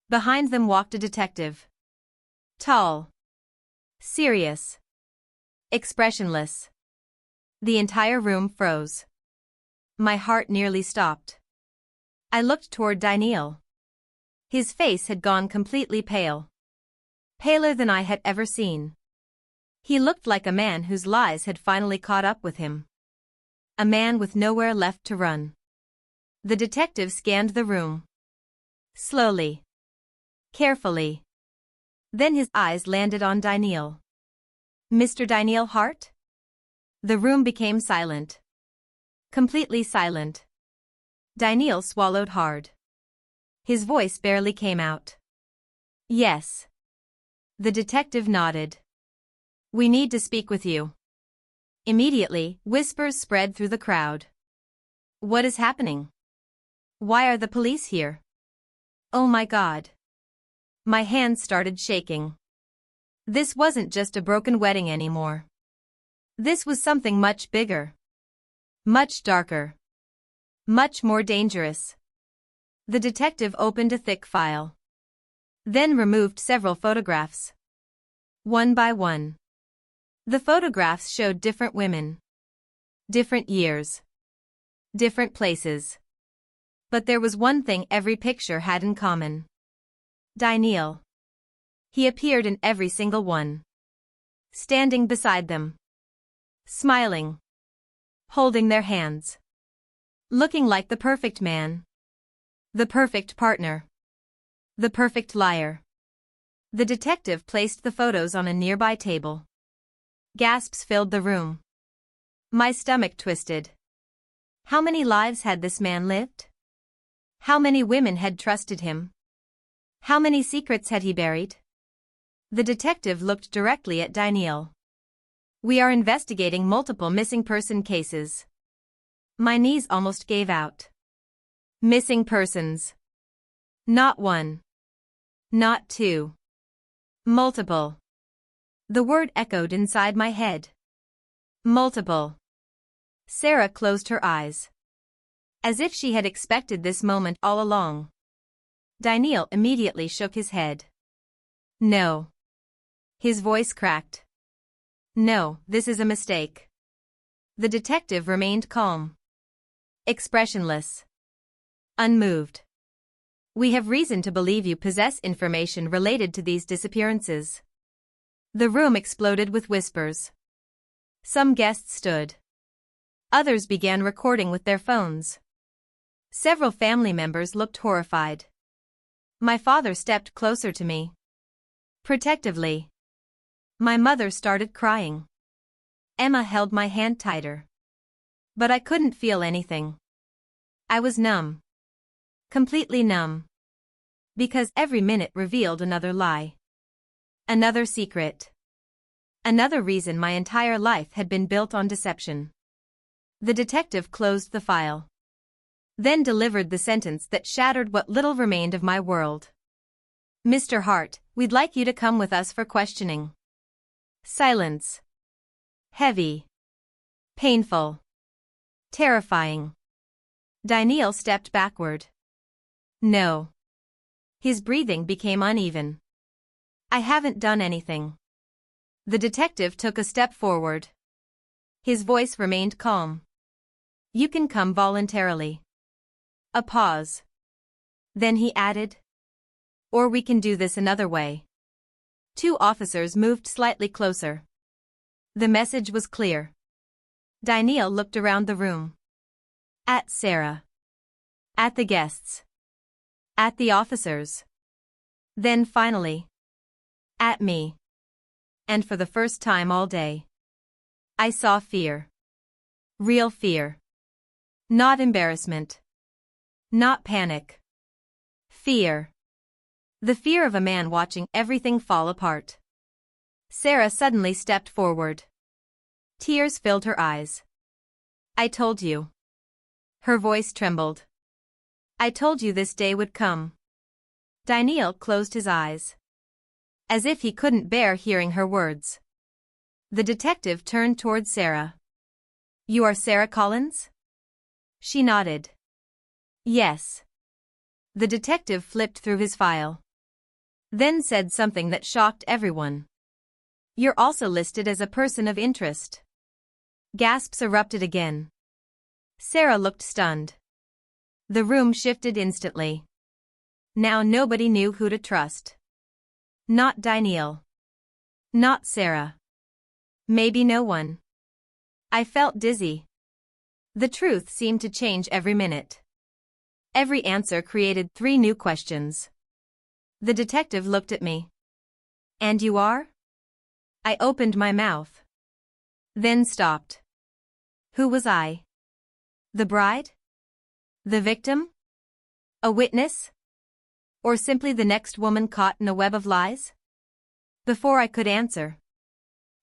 Behind them walked a detective. Tall. Serious. Expressionless. The entire room froze. My heart nearly stopped. I looked toward Daniel. His face had gone completely pale. Paler than I had ever seen. He looked like a man whose lies had finally caught up with him. A man with nowhere left to run. The detective scanned the room. Slowly. Carefully. Then his eyes landed on Daniel. Mr. Daniel Hart? The room became silent. Completely silent. Daniel swallowed hard. His voice barely came out. Yes. The detective nodded. We need to speak with you. Immediately, whispers spread through the crowd. What is happening? Why are the police here? Oh my God. My hands started shaking. This wasn't just a broken wedding anymore. This was something much bigger. Much darker. Much more dangerous. The detective opened a thick file. Then removed several photographs. One by one. The photographs showed different women. Different years. Different places. But there was one thing every picture had in common. Daniel. He appeared in every single one. Standing beside them. Smiling. Holding their hands. Looking like the perfect man. The perfect partner. The perfect liar. The detective placed the photos on a nearby table. Gasps filled the room. My stomach twisted. How many lives had this man lived? How many women had trusted him? How many secrets had he buried? The detective looked directly at Daniel. We are investigating multiple missing person cases. My knees almost gave out. Missing persons. Not one. Not two. Multiple. The word echoed inside my head. Multiple. Sarah closed her eyes. As if she had expected this moment all along. Daniel immediately shook his head. No. His voice cracked. No, this is a mistake. The detective remained calm. Expressionless. Unmoved. We have reason to believe you possess information related to these disappearances. The room exploded with whispers. Some guests stood. Others began recording with their phones. Several family members looked horrified. My father stepped closer to me. Protectively. My mother started crying. Emma held my hand tighter. But I couldn't feel anything. I was numb. Completely numb. Because every minute revealed another lie. Another secret. Another reason my entire life had been built on deception. The detective closed the file. Then delivered the sentence that shattered what little remained of my world. "Mr. Hart, we'd like you to come with us for questioning." Silence. Heavy. Painful. Terrifying. Daniel stepped backward. "No." His breathing became uneven. "I haven't done anything." The detective took a step forward. His voice remained calm. "You can come voluntarily." A pause. Then he added, "Or we can do this another way." Two officers moved slightly closer. The message was clear. Daniel looked around the room. At Sarah. At the guests. At the officers. Then finally. At me. And for the first time all day, I saw fear. Real fear. Not embarrassment. Not panic. Fear. The fear of a man watching everything fall apart. Sarah suddenly stepped forward. Tears filled her eyes. "I told you." Her voice trembled. "I told you this day would come." Daniel closed his eyes, as if he couldn't bear hearing her words. The detective turned toward Sarah. "You are Sarah Collins?" She nodded. "Yes." The detective flipped through his file. Then said something that shocked everyone. "You're also listed as a person of interest." Gasps erupted again. Sarah looked stunned. The room shifted instantly. Now nobody knew who to trust. Not Daniel. Not Sarah. Maybe no one. I felt dizzy. The truth seemed to change every minute. Every answer created 3 new questions. The detective looked at me. "And you are?" I opened my mouth. Then stopped. Who was I? The bride? The victim? A witness? Or simply the next woman caught in a web of lies? Before I could answer,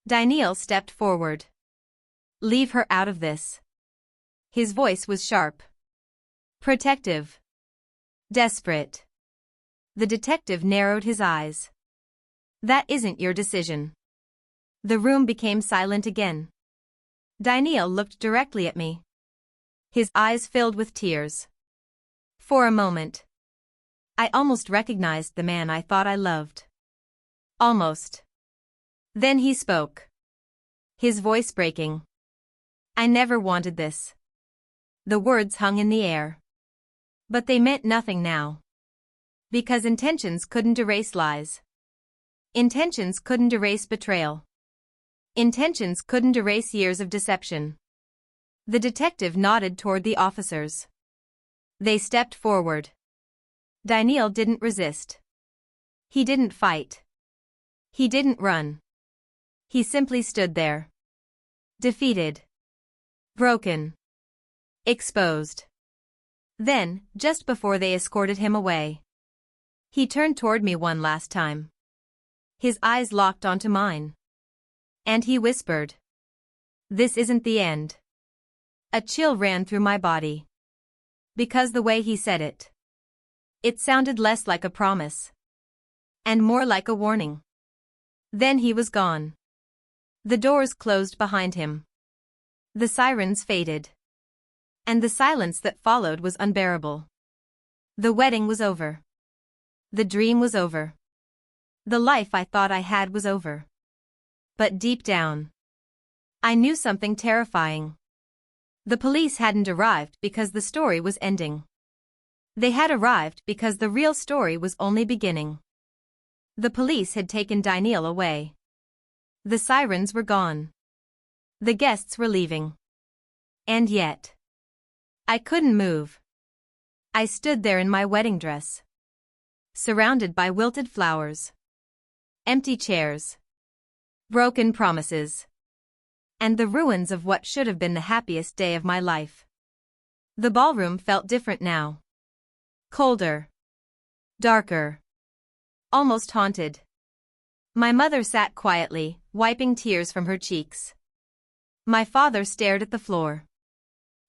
Daniel stepped forward. "Leave her out of this." His voice was sharp. Protective. Desperate. The detective narrowed his eyes. "That isn't your decision." The room became silent again. Daniel looked directly at me. His eyes filled with tears. For a moment, I almost recognized the man I thought I loved. Almost. Then he spoke. His voice breaking. "I never wanted this." The words hung in the air. But they meant nothing now. Because intentions couldn't erase lies. Intentions couldn't erase betrayal. Intentions couldn't erase years of deception. The detective nodded toward the officers. They stepped forward. Daniel didn't resist. He didn't fight. He didn't run. He simply stood there. Defeated. Broken. Exposed. Then, just before they escorted him away, he turned toward me one last time. His eyes locked onto mine. And he whispered, "This isn't the end." A chill ran through my body. Because the way he said it, it sounded less like a promise and more like a warning. Then he was gone. The doors closed behind him. The sirens faded. And the silence that followed was unbearable. The wedding was over. The dream was over. The life I thought I had was over. But deep down, I knew something terrifying. The police hadn't arrived because the story was ending. They had arrived because the real story was only beginning. The police had taken Daniel away. The sirens were gone. The guests were leaving. And yet, I couldn't move. I stood there in my wedding dress, surrounded by wilted flowers, empty chairs, broken promises, and the ruins of what should have been the happiest day of my life. The ballroom felt different now. Colder. Darker. Almost haunted. My mother sat quietly, wiping tears from her cheeks. My father stared at the floor.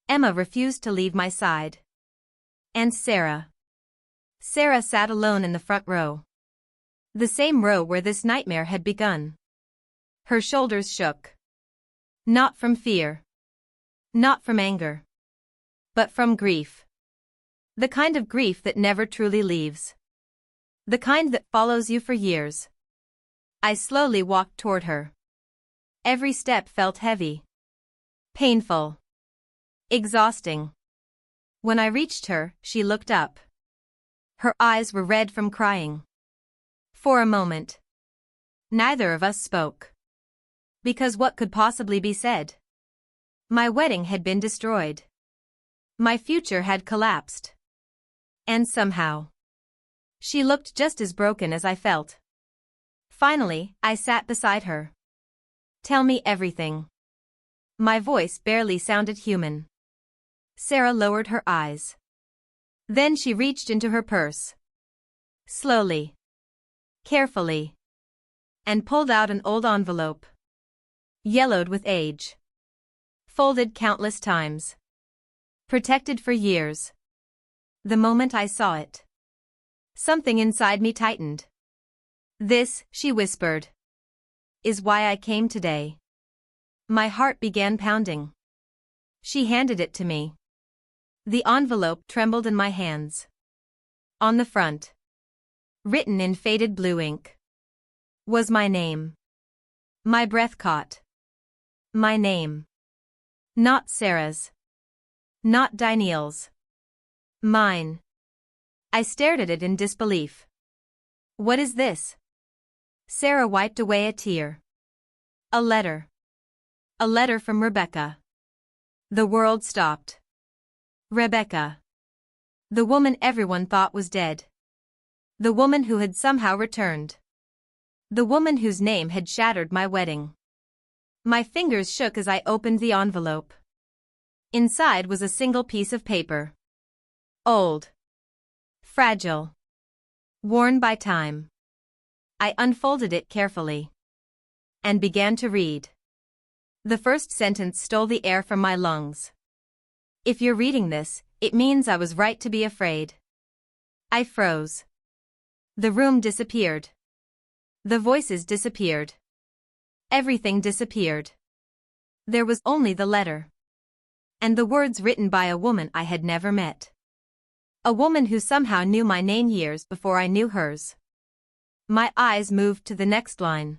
Emma refused to leave my side. And Sarah. Sarah sat alone in the front row. The same row where this nightmare had begun. Her shoulders shook. Not from fear. Not from anger. But from grief. The kind of grief that never truly leaves. The kind that follows you for years. I slowly walked toward her. Every step felt heavy. Painful. Exhausting. When I reached her, she looked up. Her eyes were red from crying. For a moment, neither of us spoke. Because what could possibly be said? My wedding had been destroyed. My future had collapsed. And somehow, she looked just as broken as I felt. Finally, I sat beside her. Tell me everything. My voice barely sounded human. Sarah lowered her eyes. Then she reached into her purse. Slowly. Carefully. And pulled out an old envelope. Yellowed with age. Folded countless times. Protected for years. The moment I saw it, something inside me tightened. This, she whispered, is why I came today. My heart began pounding. She handed it to me. The envelope trembled in my hands. On the front, written in faded blue ink, was my name. My breath caught. My name. Not Sarah's. Not Daniel's. Mine. I stared at it in disbelief. What is this? Sarah wiped away a tear. A letter. A letter from Rebecca. The world stopped. Rebecca. The woman everyone thought was dead. The woman who had somehow returned. The woman whose name had shattered my wedding. My fingers shook as I opened the envelope. Inside was a single piece of paper. Old. Fragile. Worn by time. I unfolded it carefully. And began to read. The first sentence stole the air from my lungs. If you're reading this, it means I was right to be afraid. I froze. The room disappeared. The voices disappeared. Everything disappeared. There was only the letter. And the words written by a woman I had never met. A woman who somehow knew my name years before I knew hers. My eyes moved to the next line.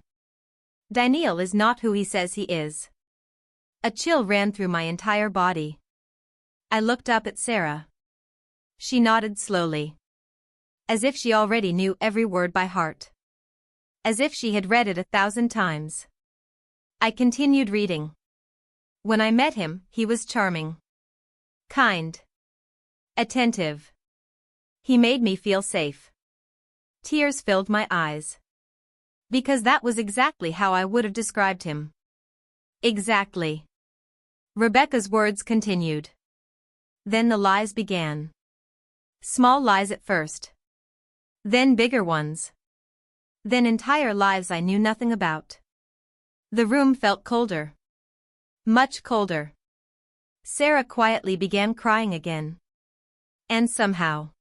Daniel is not who he says he is. A chill ran through my entire body. I looked up at Sarah. She nodded slowly. As if she already knew every word by heart. As if she had read it 1,000 times. I continued reading. When I met him, he was charming. Kind. Attentive. He made me feel safe. Tears filled my eyes. Because that was exactly how I would have described him. Exactly. Rebecca's words continued. Then the lies began. Small lies at first. Then bigger ones. Then entire lives I knew nothing about. The room felt colder. Much colder. Sarah quietly began crying again. And somehow,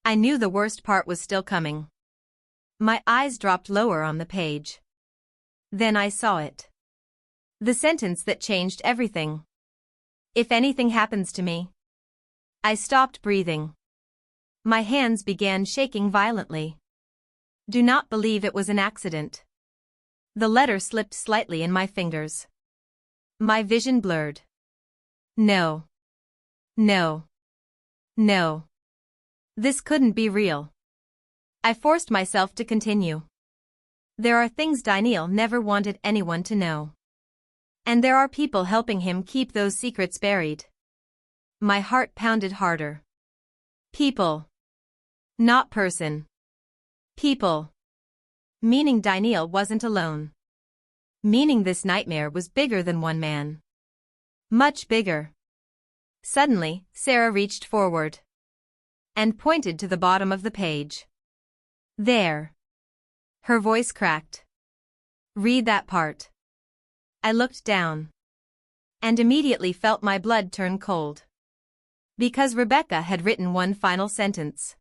I knew the worst part was still coming. My eyes dropped lower on the page. Then I saw it. The sentence that changed everything. If anything happens to me. I stopped breathing. My hands began shaking violently. Do not believe it was an accident. The letter slipped slightly in my fingers. My vision blurred. No. No. No. This couldn't be real. I forced myself to continue. There are things Daniel never wanted anyone to know. And there are people helping him keep those secrets buried. My heart pounded harder. People. Not person. People. Meaning Daniel wasn't alone. Meaning this nightmare was bigger than one man. Much bigger. Suddenly, Sarah reached forward. And pointed to the bottom of the page. There. Her voice cracked. Read that part. I looked down. and immediately felt my blood turn cold. Because Rebecca had written one final sentence.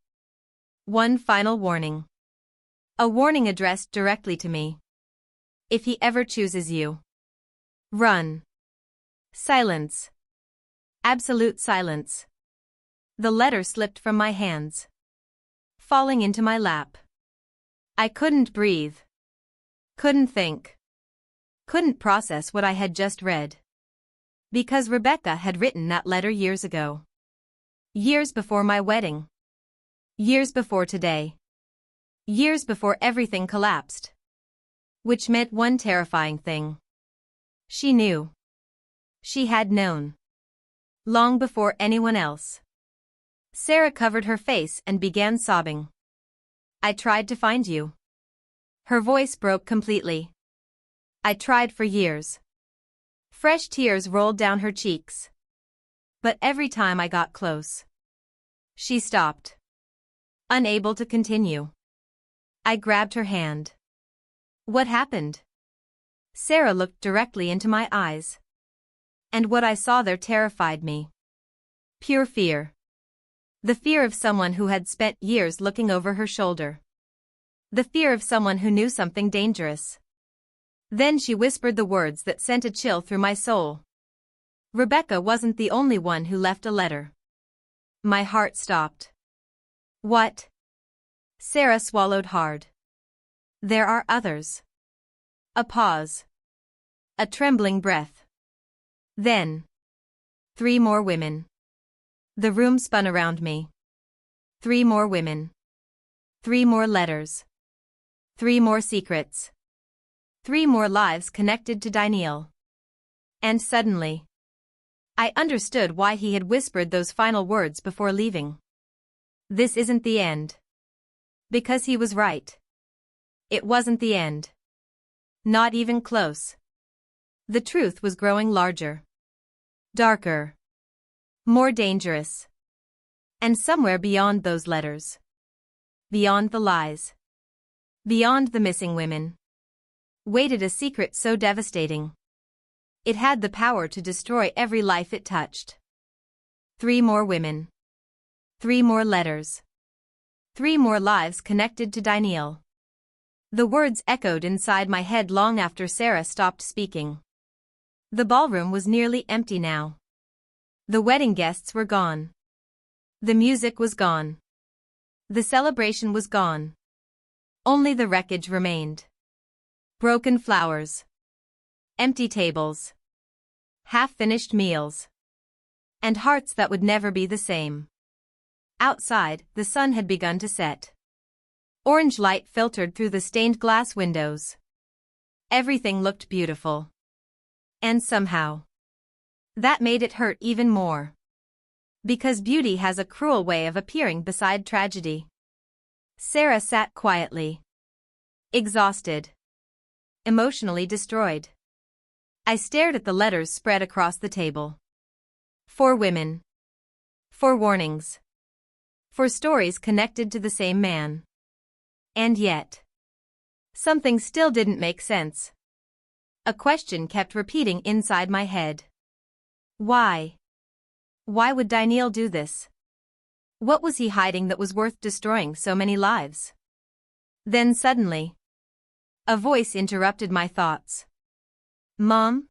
One final warning. A warning addressed directly to me. If he ever chooses you, run. Silence. Absolute silence. The letter slipped from my hands, falling into my lap. I couldn't breathe. Couldn't think. Couldn't process what I had just read. Because Rebecca had written that letter years ago. Years before my wedding. Years before today. Years before everything collapsed. Which meant one terrifying thing. She knew. She had known. Long before anyone else. Sarah covered her face and began sobbing. I tried to find you. Her voice broke completely. I tried for years. Fresh tears rolled down her cheeks. But every time I got close, she stopped. Unable to continue. I grabbed her hand. What happened? Sarah looked directly into my eyes. And what I saw there terrified me. Pure fear. The fear of someone who had spent years looking over her shoulder. The fear of someone who knew something dangerous. Then she whispered the words that sent a chill through my soul. Rebecca wasn't the only one who left a letter. My heart stopped. What? Sarah swallowed hard. There are others. A pause. A trembling breath. Then. 3 more women. The room spun around me. 3 more women. 3 more letters. 3 more secrets. 3 more lives connected to Daniel. And suddenly, I understood why he had whispered those final words before leaving. This isn't the end. Because he was right. It wasn't the end. Not even close. The truth was growing larger. Darker. More dangerous. And somewhere beyond those letters. Beyond the lies. Beyond the missing women. Waited a secret so devastating. It had the power to destroy every life it touched. 3 more women. 3 more letters. 3 more lives connected to Daniel. The words echoed inside my head long after Sarah stopped speaking. The ballroom was nearly empty now. The wedding guests were gone. The music was gone. The celebration was gone. Only the wreckage remained. Broken flowers. Empty tables. Half-finished meals. And hearts that would never be the same. Outside, the sun had begun to set. Orange light filtered through the stained glass windows. Everything looked beautiful. And somehow, that made it hurt even more. Because beauty has a cruel way of appearing beside tragedy. Sarah sat quietly. Exhausted. Emotionally destroyed. I stared at the letters spread across the table. 4 women. 4 warnings. 4 stories connected to the same man. And yet, something still didn't make sense. A question kept repeating inside my head. Why? Why would Daniel do this? What was he hiding that was worth destroying so many lives? Then suddenly, a voice interrupted my thoughts. Mom?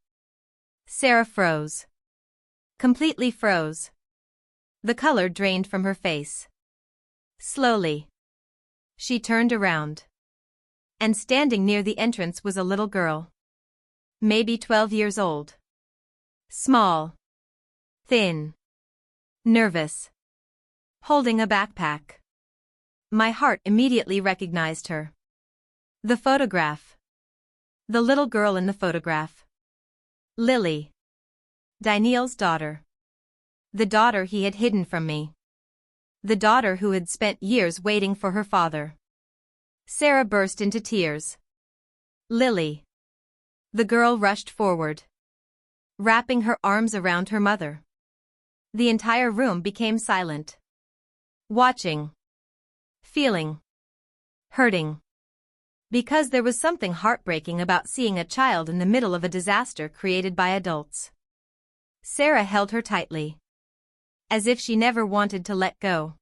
Sarah froze. Completely froze. The color drained from her face. Slowly, she turned around. And standing near the entrance was a little girl. Maybe 12 years old. Small. Thin. Nervous. Holding a backpack. My heart immediately recognized her. The photograph. The little girl in the photograph. Lily. Daniel's daughter. The daughter he had hidden from me. The daughter who had spent years waiting for her father. Sarah burst into tears. Lily. The girl rushed forward, wrapping her arms around her mother. The entire room became silent. Watching. Feeling. Hurting. Because there was something heartbreaking about seeing a child in the middle of a disaster created by adults. Sarah held her tightly. As if she never wanted to let go.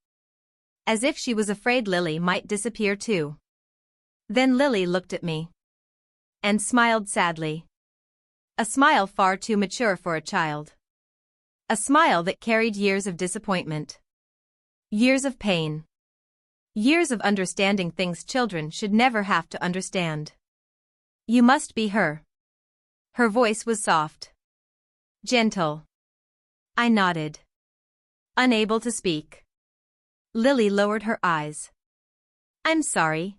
As if she was afraid Lily might disappear too. Then Lily looked at me. And smiled sadly. A smile far too mature for a child. A smile that carried years of disappointment. Years of pain. Years of understanding things children should never have to understand. You must be her. Her voice was soft. Gentle. I nodded. Unable to speak. Lily lowered her eyes. I'm sorry.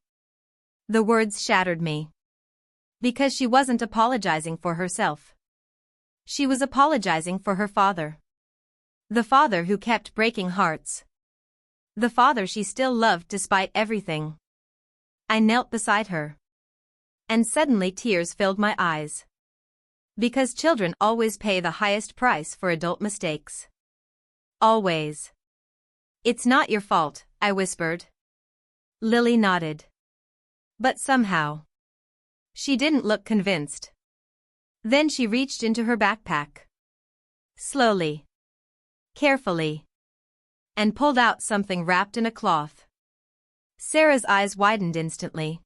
The words shattered me. Because she wasn't apologizing for herself. She was apologizing for her father. The father who kept breaking hearts. The father she still loved despite everything. I knelt beside her. And suddenly tears filled my eyes. Because children always pay the highest price for adult mistakes. Always. It's not your fault, I whispered. Lily nodded. But somehow. She didn't look convinced. Then she reached into her backpack. Slowly. Carefully. And pulled out something wrapped in a cloth. Sarah's eyes widened instantly.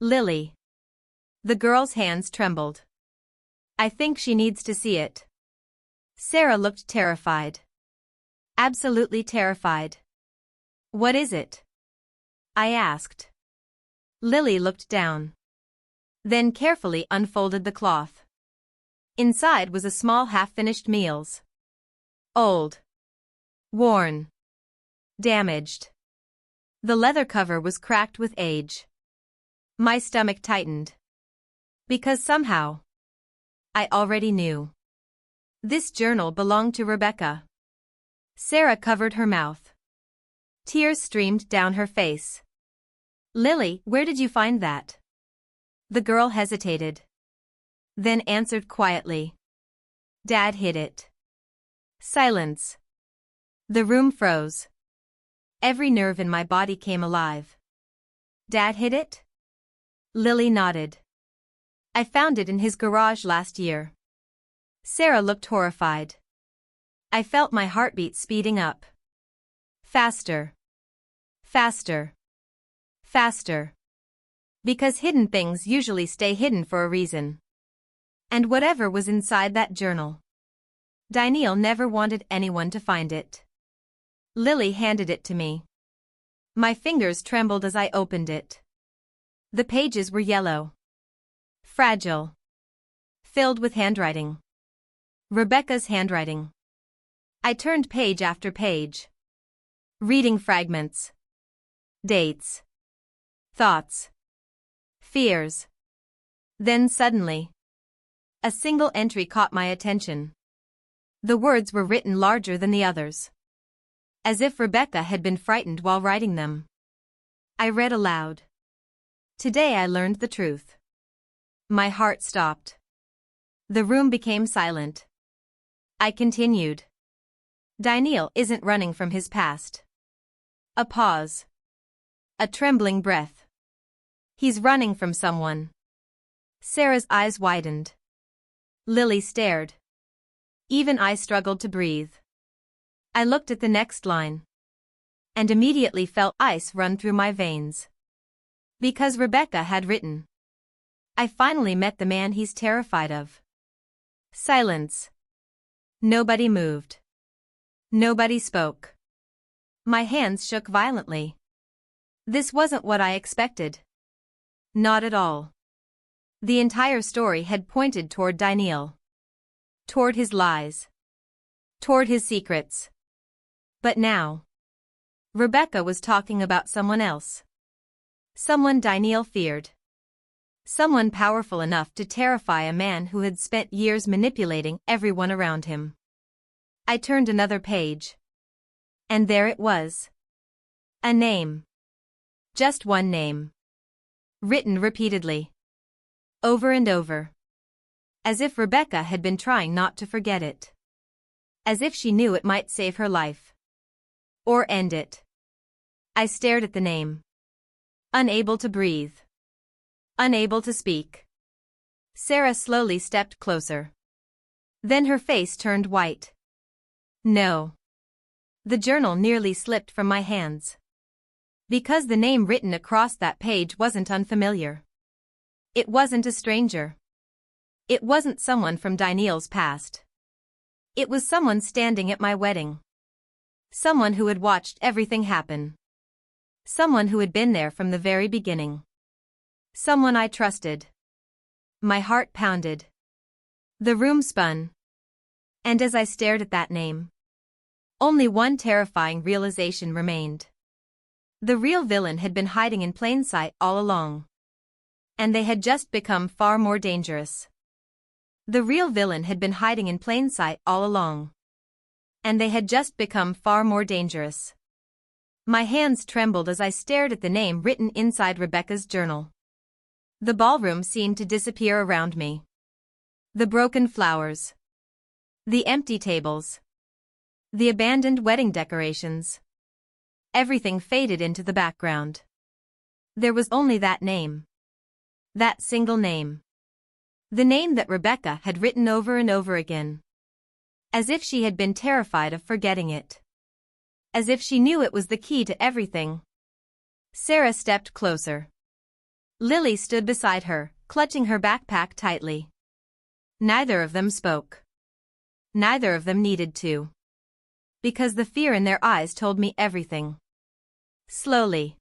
Lily. The girl's hands trembled. I think she needs to see it. Sarah looked terrified. Absolutely terrified. What is it? I asked. Lily looked down. Then carefully unfolded the cloth. Inside was a small half-finished meals. Old. Worn. Damaged. The leather cover was cracked with age. My stomach tightened. Because somehow. I already knew. This journal belonged to Rebecca. Sarah covered her mouth. Tears streamed down her face. Lily, where did you find that? The girl hesitated. Then answered quietly. Dad hid it. Silence. The room froze. Every nerve in my body came alive. Dad hid it? Lily nodded. I found it in his garage last year. Sarah looked horrified. I felt my heartbeat speeding up. Faster. Faster. Faster. Because hidden things usually stay hidden for a reason. And whatever was inside that journal. Daniel never wanted anyone to find it. Lily handed it to me. My fingers trembled as I opened it. The pages were yellow. Fragile. Filled with handwriting. Rebecca's handwriting. I turned page after page. Reading fragments. Dates. Thoughts. Fears. Then suddenly. A single entry caught my attention. The words were written larger than the others. As if Rebecca had been frightened while writing them. I read aloud. Today I learned the truth. My heart stopped. The room became silent. I continued. Daniel isn't running from his past. A pause. A trembling breath. He's running from someone. Sarah's eyes widened. Lily stared. Even I struggled to breathe. I looked at the next line. And immediately felt ice run through my veins. Because Rebecca had written. I finally met the man he's terrified of. Silence. Nobody moved. Nobody spoke. My hands shook violently. This wasn't what I expected. Not at all. The entire story had pointed toward Daniel. Toward his lies. Toward his secrets. But now. Rebecca was talking about someone else. Someone Daniel feared. Someone powerful enough to terrify a man who had spent years manipulating everyone around him. I turned another page. And there it was. A name. Just one name. Written repeatedly. Over and over. As if Rebecca had been trying not to forget it. As if she knew it might save her life. Or end it. I stared at the name. Unable to breathe. Unable to speak. Sarah slowly stepped closer. Then her face turned white. No. The journal nearly slipped from my hands. Because the name written across that page wasn't unfamiliar. It wasn't a stranger. It wasn't someone from Daniel's past. It was someone standing at my wedding. Someone who had watched everything happen. Someone who had been there from the very beginning. Someone I trusted. My heart pounded. The room spun. And as I stared at that name, only one terrifying realization remained. The real villain had been hiding in plain sight all along. And they had just become far more dangerous. The real villain had been hiding in plain sight all along. And they had just become far more dangerous. My hands trembled as I stared at the name written inside Rebecca's journal. The ballroom seemed to disappear around me. The broken flowers. The empty tables. The abandoned wedding decorations. Everything faded into the background. There was only that name. That single name. The name that Rebecca had written over and over again. As if she had been terrified of forgetting it. As if she knew it was the key to everything. Sarah stepped closer. Lily stood beside her, clutching her backpack tightly. Neither of them spoke. Neither of them needed to. Because the fear in their eyes told me everything. Slowly.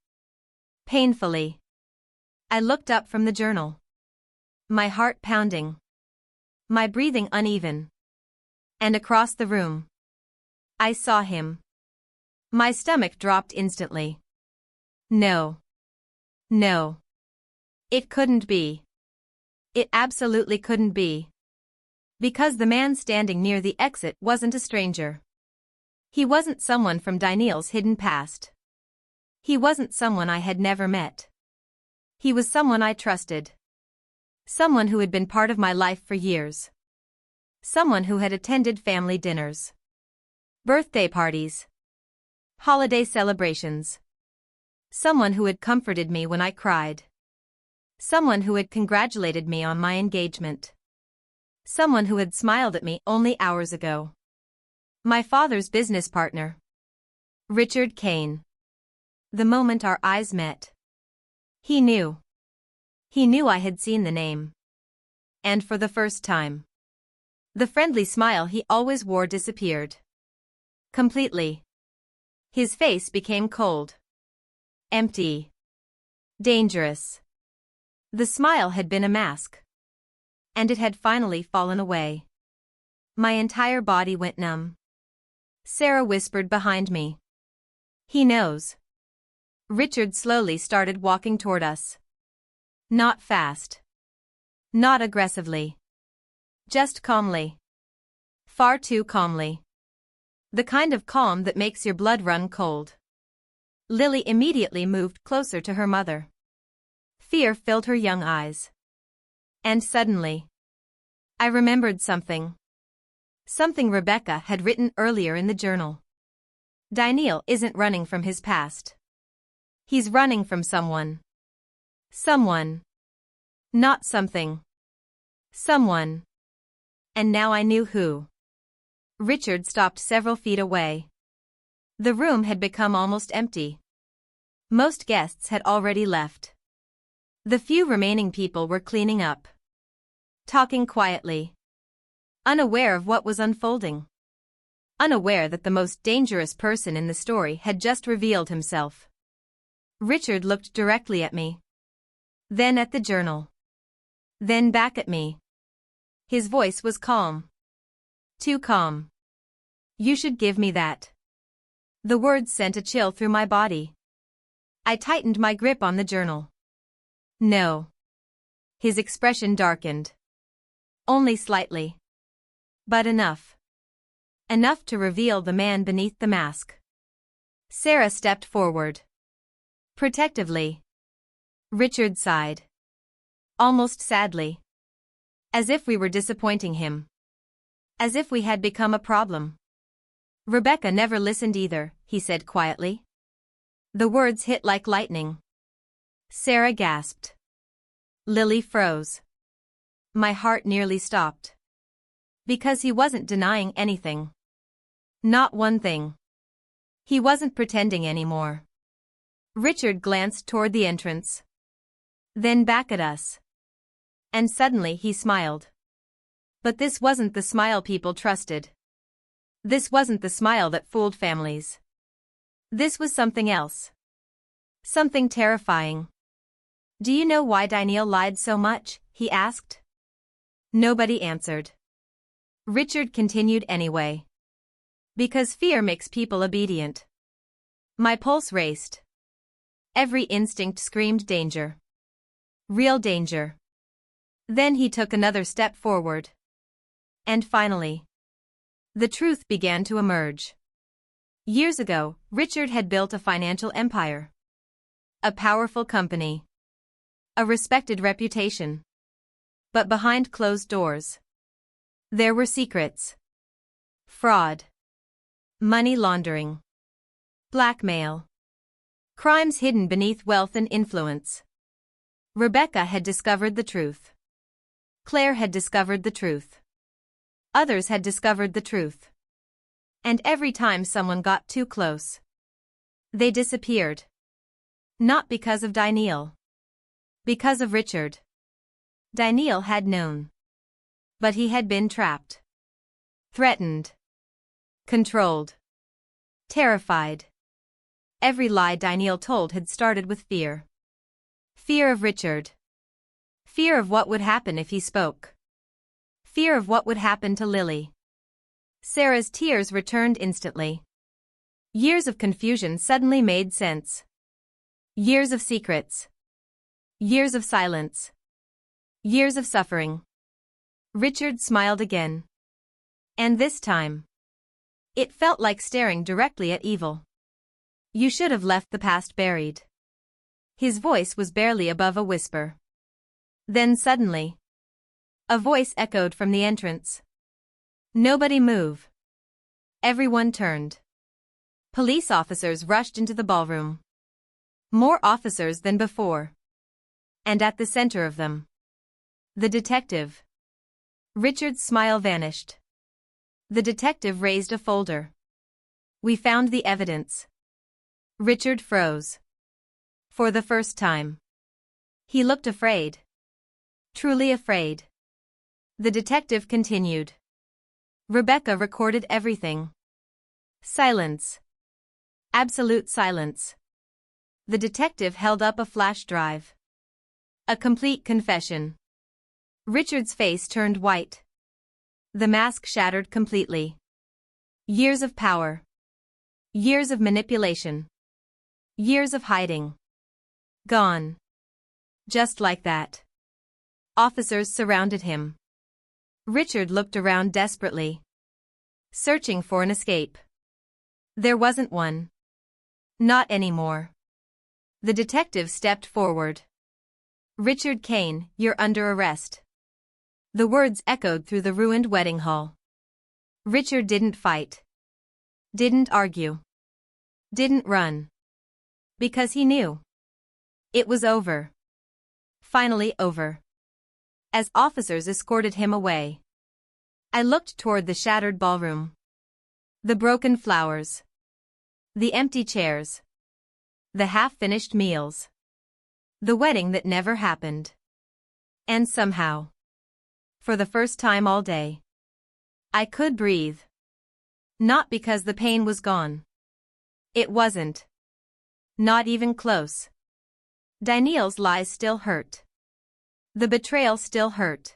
Painfully. I looked up from the journal. My heart pounding. My breathing uneven. And across the room. I saw him. My stomach dropped instantly. No. No. It couldn't be. It absolutely couldn't be. Because the man standing near the exit wasn't a stranger. He wasn't someone from Daniel's hidden past. He wasn't someone I had never met. He was someone I trusted. Someone who had been part of my life for years. Someone who had attended family dinners. Birthday parties. Holiday celebrations. Someone who had comforted me when I cried. Someone who had congratulated me on my engagement. Someone who had smiled at me only hours ago. My father's business partner. Richard Kane. The moment our eyes met. He knew. He knew I had seen the name. And for the first time. The friendly smile he always wore disappeared. Completely. His face became cold. Empty. Dangerous. The smile had been a mask. And it had finally fallen away. My entire body went numb. Sarah whispered behind me. He knows. Richard slowly started walking toward us. Not fast. Not aggressively. Just calmly. Far too calmly. The kind of calm that makes your blood run cold. Lily immediately moved closer to her mother. Fear filled her young eyes. And suddenly, I remembered something. Something Rebecca had written earlier in the journal. Daniel isn't running from his past. He's running from someone. Someone. Not something. Someone. And now I knew who. Richard stopped several feet away. The room had become almost empty. Most guests had already left. The few remaining people were cleaning up. Talking quietly. Unaware of what was unfolding. Unaware that the most dangerous person in the story had just revealed himself. Richard looked directly at me. Then at the journal. Then back at me. His voice was calm. Too calm. You should give me that. The words sent a chill through my body. I tightened my grip on the journal. No. His expression darkened. Only slightly. But enough. Enough to reveal the man beneath the mask. Sarah stepped forward. Protectively. Richard sighed. Almost sadly. As if we were disappointing him. As if we had become a problem. Rebecca never listened either, he said quietly. The words hit like lightning. Sarah gasped. Lily froze. My heart nearly stopped. Because he wasn't denying anything. Not one thing. He wasn't pretending anymore. Richard glanced toward the entrance. Then back at us. And suddenly he smiled. But this wasn't the smile people trusted. This wasn't the smile that fooled families. This was something else. Something terrifying. Do you know why Daniel lied so much? He asked. Nobody answered. Richard continued anyway. Because fear makes people obedient. My pulse raced. Every instinct screamed danger. Real danger. Then he took another step forward. And finally, the truth began to emerge. Years ago, Richard had built a financial empire. A powerful company. A respected reputation. But behind closed doors, there were secrets. Fraud. Money laundering. Blackmail. Crimes hidden beneath wealth and influence. Rebecca had discovered the truth. Claire had discovered the truth. Others had discovered the truth. And every time someone got too close, they disappeared. Not because of Daniel. Because of Richard. Daniel had known. But he had been trapped. Threatened. Controlled. Terrified. Every lie Daniel told had started with fear. Fear of Richard. Fear of what would happen if he spoke. Fear of what would happen to Lily. Sarah's tears returned instantly. Years of confusion suddenly made sense. Years of secrets. Years of silence. Years of suffering. Richard smiled again. And this time, it felt like staring directly at evil. You should have left the past buried. His voice was barely above a whisper. Then suddenly, a voice echoed from the entrance. Nobody move. Everyone turned. Police officers rushed into the ballroom. More officers than before. And at the center of them, the detective. Richard's smile vanished. The detective raised a folder. We found the evidence. Richard froze. For the first time. He looked afraid. Truly afraid. The detective continued. Rebecca recorded everything. Silence. Absolute silence. The detective held up a flash drive. A complete confession. Richard's face turned white. The mask shattered completely. Years of power. Years of manipulation. Years of hiding. Gone. Just like that. Officers surrounded him. Richard looked around desperately. Searching for an escape. There wasn't one. Not anymore. The detective stepped forward. Richard Kane, you're under arrest. The words echoed through the ruined wedding hall. Richard didn't fight. Didn't argue. Didn't run. Because he knew. It was over. Finally over. As officers escorted him away, I looked toward the shattered ballroom. The broken flowers. The empty chairs. The half-finished meals. The wedding that never happened. And somehow, for the first time all day, I could breathe. Not because the pain was gone. It wasn't. Not even close. Daniel's lies still hurt. The betrayal still hurt.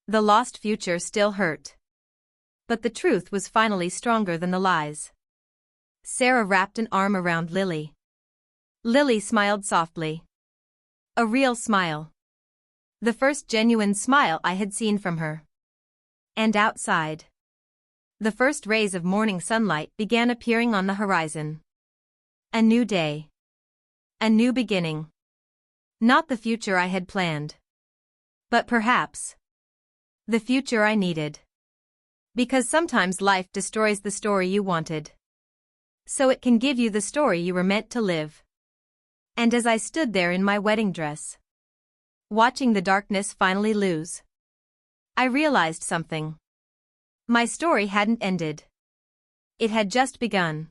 The lost future still hurt. But the truth was finally stronger than the lies. Sarah wrapped an arm around Lily. Lily smiled softly. A real smile. The first genuine smile I had seen from her. And outside, the first rays of morning sunlight began appearing on the horizon. A new day. A new beginning. Not the future I had planned. But perhaps the future I needed. Because sometimes life destroys the story you wanted, so it can give you the story you were meant to live. And as I stood there in my wedding dress, watching the darkness finally lose, I realized something. My story hadn't ended. It had just begun.